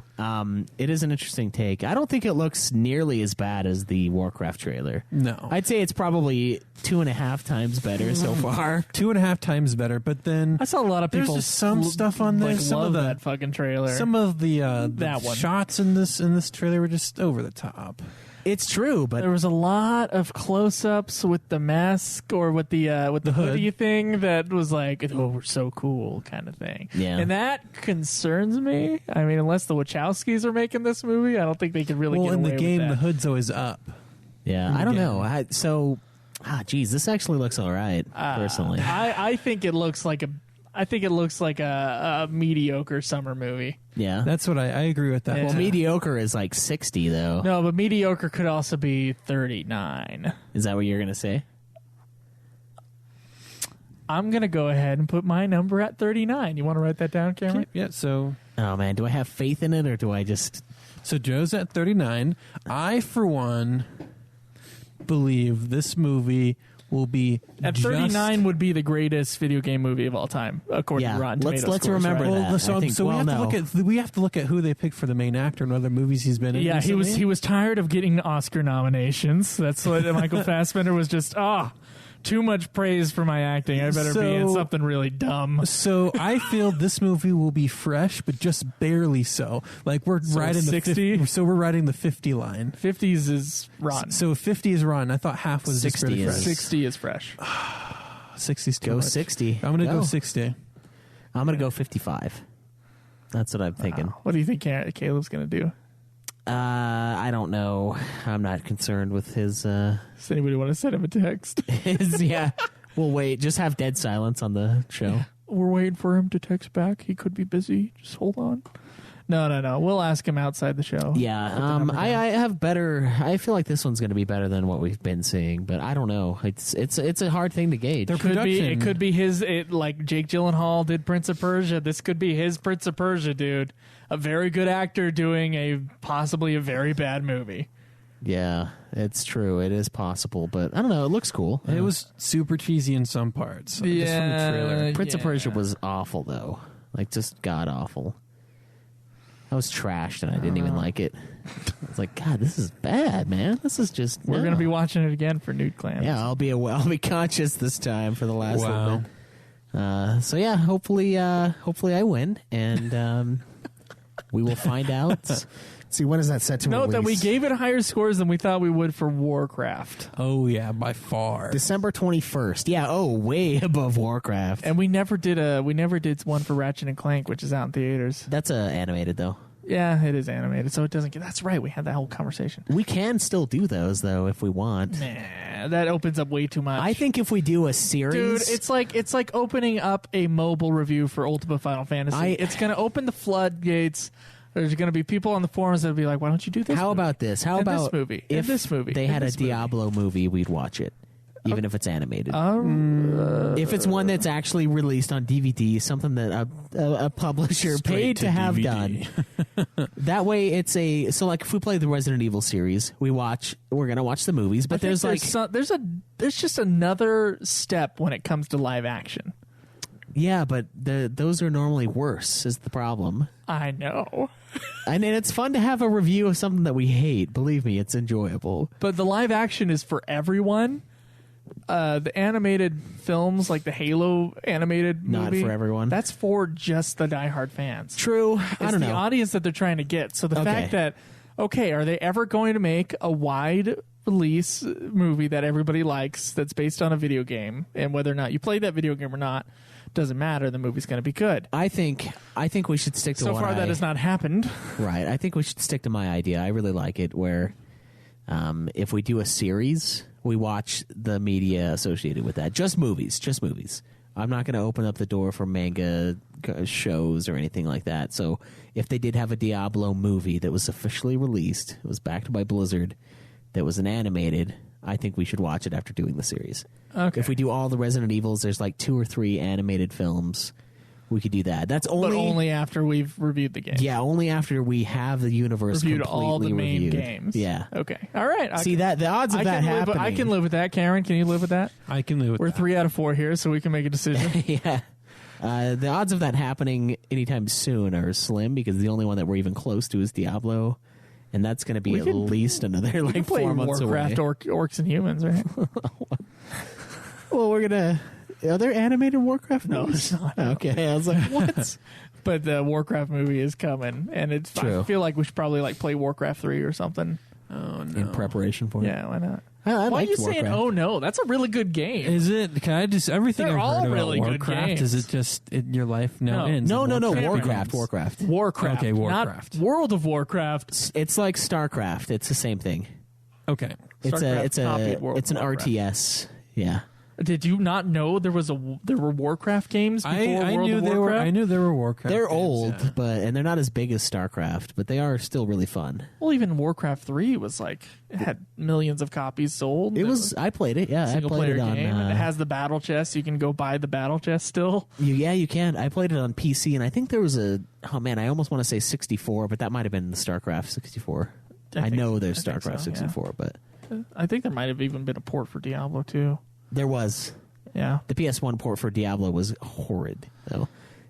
It is an interesting take. I don't think it looks nearly as bad as the Warcraft trailer. No. I'd say it's probably 2.5 times better so far. 2.5 times better, but then I saw a lot of there's people just some stuff on there. like, Some love of the that fucking trailer. Some of the That one. shots in this trailer were just over the top. It's true, but there was a lot of close-ups with the mask or with the hood. hoodie thing that was like, oh, we're so cool kind of thing. Yeah. And that concerns me. I mean, unless the Wachowskis are making this movie, I don't think they could really Well, get in away the game, with the that. hood's always up. yeah, I don't know. Geez, this actually looks all right, personally. I think it looks like a mediocre summer movie. Yeah. That's what I agree with that. Yeah. Well, mediocre is like 60, though. No, but mediocre could also be 39. Is that what you're going to say? I'm going to go ahead and put my number at 39. You want to write that down, Cameron? Yeah, so Oh, man. Do I have faith in it, or do I just... Joe's at 39. I, for one, believe this movie will be At 39 would be the greatest video game movie of all time, according Yeah, to Rotten let's Tomatoes. scores, remember right? that. So, I think- so well, we have to look at who they picked for the main actor and other movies he's been in. Yeah, recently. he was tired of getting Oscar nominations. That's what Michael Fassbender was just, too much praise for my acting. I better be in So- something really dumb. So I feel this movie will be fresh, but just barely so. Like we're riding 60? the 50, so we're riding the 50 line. 50s is rotten. So 50 is rotten. I thought half was just 60 pretty is- fresh. 60 is fresh. 60's too Go much. 60. I'm gonna Go. go 60. I'm going to go 55. That's what I'm thinking. What do you think Caleb's going to do? I don't know. I'm not concerned with his... Does anybody want to send him a text? yeah. We'll wait. Just have dead silence on the show. We're waiting for him to text back. He could be busy. Just hold on. No. We'll ask him outside the show. Yeah, I have better. I feel like this one's going to be better than what we've been seeing, but I don't know. It's a hard thing to gauge. They're It could be his. Like Jake Gyllenhaal did Prince of Persia. This could be his Prince of Persia, dude. A very good actor doing possibly a very bad movie. Yeah, it's true. It is possible, but I don't know. It looks cool. It was super cheesy in some parts. Just from the trailer. Prince of Persia was awful, though. Like, just god-awful. I was trashed, and I didn't even like it. I was like, God, this is bad, man. This is just... We're going to be watching it again for Nude Clan. Yeah, I'll be conscious this time for the last little bit. So, yeah, hopefully I win, and we will find out... See, when is that set to Note release? that we gave it higher scores than we thought we would for Warcraft. Oh, yeah, by far. December 21st. Yeah, way above Warcraft. And we never did one for Ratchet and Clank, which is out in theaters. That's animated, though. Yeah, it is animated, so it doesn't get... That's right, we had that whole conversation. We can still do those, though, if we want. Nah, that opens up way too much. I think if we do a series... Dude, it's like opening up a mobile review for Ultimate Final Fantasy. It's going to open the floodgates... There's going to be people on the forums that will be like, why don't you do this How movie? about this? How And about this movie? if And this movie? they And had a this movie? Diablo movie, we'd watch it, even if it's animated. If it's one that's actually released on DVD, something that a publisher paid to have DVD. done. That way, it's so like if we play the Resident Evil series, we're going to watch the movies, but there's just another step when it comes to live action. Yeah, but those are normally worse, is the problem. I know. And it's fun to have a review of something that we hate. Believe me, it's enjoyable. But the live action is for everyone. The animated films, like the Halo animated movie, not for everyone. That's for just the diehard fans. True. I don't know. It's the audience that they're trying to get. So the fact that, are they ever going to make a wide release movie that everybody likes that's based on a video game, and whether or not you play that video game or not, doesn't matter. The movie's going to be good. I think we should stick to so far that has not happened. Right. I think we should stick to my idea. I really like it where if we do a series, we watch the media associated with that. Just movies. I'm not going to open up the door for manga shows or anything like that. So if they did have a Diablo movie that was officially released, it was backed by Blizzard, that was an animated, I think we should watch it after doing the series. Okay. If we do all the Resident Evils, there's like 2 or 3 animated films. We could do that. That's only after we've reviewed the game. Yeah, only after we have the universe reviewed completely all the main reviewed. games. Yeah. Okay. All right. See that the odds of that happening. I can live with that. Karen, can you live with that? I can live with We're that. 3 out of 4 here, so we can make a decision. Yeah. The odds of that happening anytime soon are slim because the only one that we're even close to is Diablo, and that's going to be least another we like play 4 months Warcraft, away. Orcs and Humans, right? Well, we're gonna. Are there animated Warcraft No, movies? it's not. Okay, I was like, what? But the Warcraft movie is coming, and it's. True. I feel like we should probably like play Warcraft 3 or something. Oh, no. In preparation for it. Yeah, why not? I Why are you liked saying, Warcraft. oh no? That's a really good game. Is it? Can I just everything They're I've all heard about really good Warcraft? games. Is it just your life now No. ends? No, and Warcraft. begins? Warcraft. Okay, Warcraft. Not World of Warcraft. It's like StarCraft. It's the same thing. Okay. It's copied World an of Warcraft. RTS. Yeah. Did you not know there were Warcraft games before I World knew of they Warcraft? were. I knew there were Warcraft. They're games, old, yeah. and they're not as big as StarCraft, but they are still really fun. Well, even Warcraft 3 was like it had millions of copies sold. I played it. Yeah, I single played player it on. game, and it has the battle chest. You can go buy the battle chest still. You can. I played it on PC, and I think there was I almost want to say 64, but that might have been the StarCraft 64. I know there's StarCraft 64, but I think there might have even been a port for Diablo 2. there was. Yeah. The PS1 port for Diablo was horrid, though.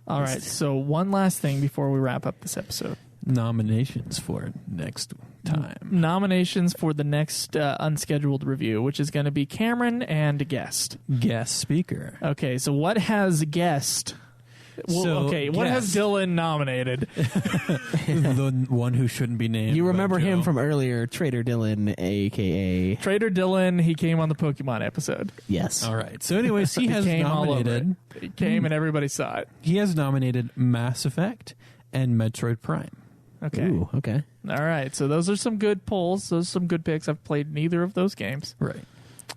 All right. So one last thing before we wrap up this episode. Nominations for next time. Nominations for the next unscheduled review, which is going to be Cameron and guest. Guest speaker. Okay. So what has guest? Well, what has Dylan nominated? The one who shouldn't be named. You remember but him Joe. from earlier, Trader Dylan, a.k.a. Trader Dylan. He came on the Pokemon episode. Yes. All right. So, anyways, he has came all over nominated. it. He came and everybody saw it. He has nominated Mass Effect and Metroid Prime. Okay. Ooh, okay. All right. So those are some good polls. Those are some good picks. I've played neither of those games. Right.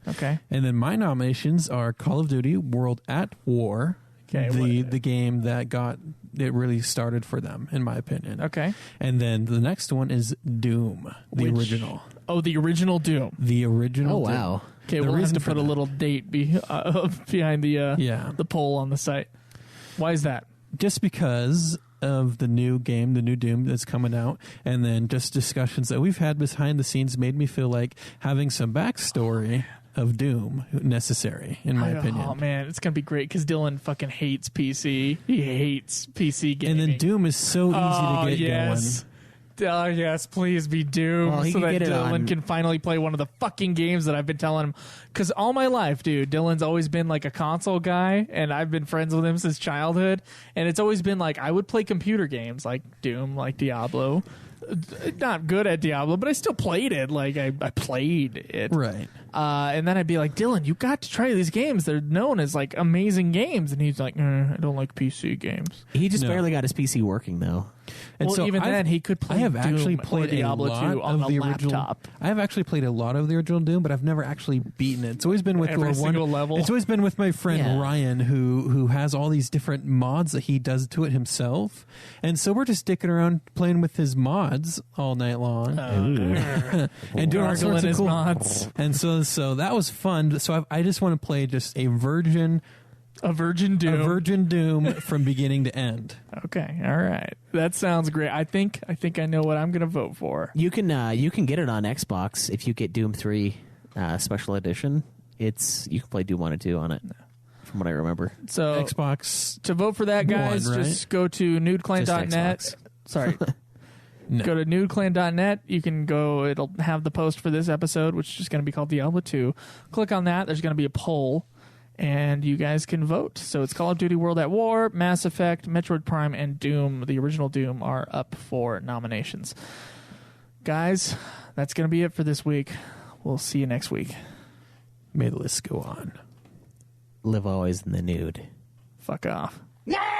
Okay. And then my nominations are Call of Duty World at War. Okay, the game that got it really started for them, in my opinion. Okay. And then the next one is Doom, the original. Oh, the original Doom. The original. Oh, Doom. wow. Okay, The we'll have reason to for put a that- little date behind the poll on the site. Why is that? Just because of the new game, the new Doom that's coming out, and then just discussions that we've had behind the scenes made me feel like having some backstory of Doom necessary, in my opinion. Oh man, it's gonna be great because Dylan fucking hates PC. He hates PC gaming. And then Doom is so easy to get going. Oh, yes, please be Doom Well, he so can that get it Dylan on- can finally play one of the fucking games that I've been telling him. Because all my life, dude, Dylan's always been like a console guy, and I've been friends with him since childhood. And it's always been like I would play computer games like Doom, like Diablo. Not good at Diablo, but I still played it. Like I played it. Right. And then I'd be like, Dylan, you got to try these games. They're known as like amazing games. And he's like, I don't like PC games. He just barely got his PC working though. And well, so even then, he could play I have Doom actually or played Diablo a lot 2 on of the the original. laptop. I have actually played a lot of the original Doom, but I've never actually beaten it. It's always been with Every single level. It's always been with my friend Yeah. Ryan, who has all these different mods that he does to it himself, and so we're just sticking around playing with his mods all night long and doing all sorts Gargling of his cool mods. And so that was fun. So I just want to play just a virgin Doom from beginning to end. Okay, all right. That sounds great. I think I know what I'm going to vote for. You can get it on Xbox if you get Doom 3 Special Edition. You can play Doom 1 and 2 on it, from what I remember. So Xbox to vote for that, guys, One, right? just go to nudeclan.net. Just Xbox. Sorry. No. Go to nudeclan.net. You can go. It'll have the post for this episode, which is just going to be called Diablo 2. Click on that. There's going to be a poll, and you guys can vote. So it's Call of Duty World at War, Mass Effect, Metroid Prime, and Doom. The original Doom are up for nominations. Guys, that's going to be it for this week. We'll see you next week. May the list go on. Live always in the nude. Fuck off. Yeah!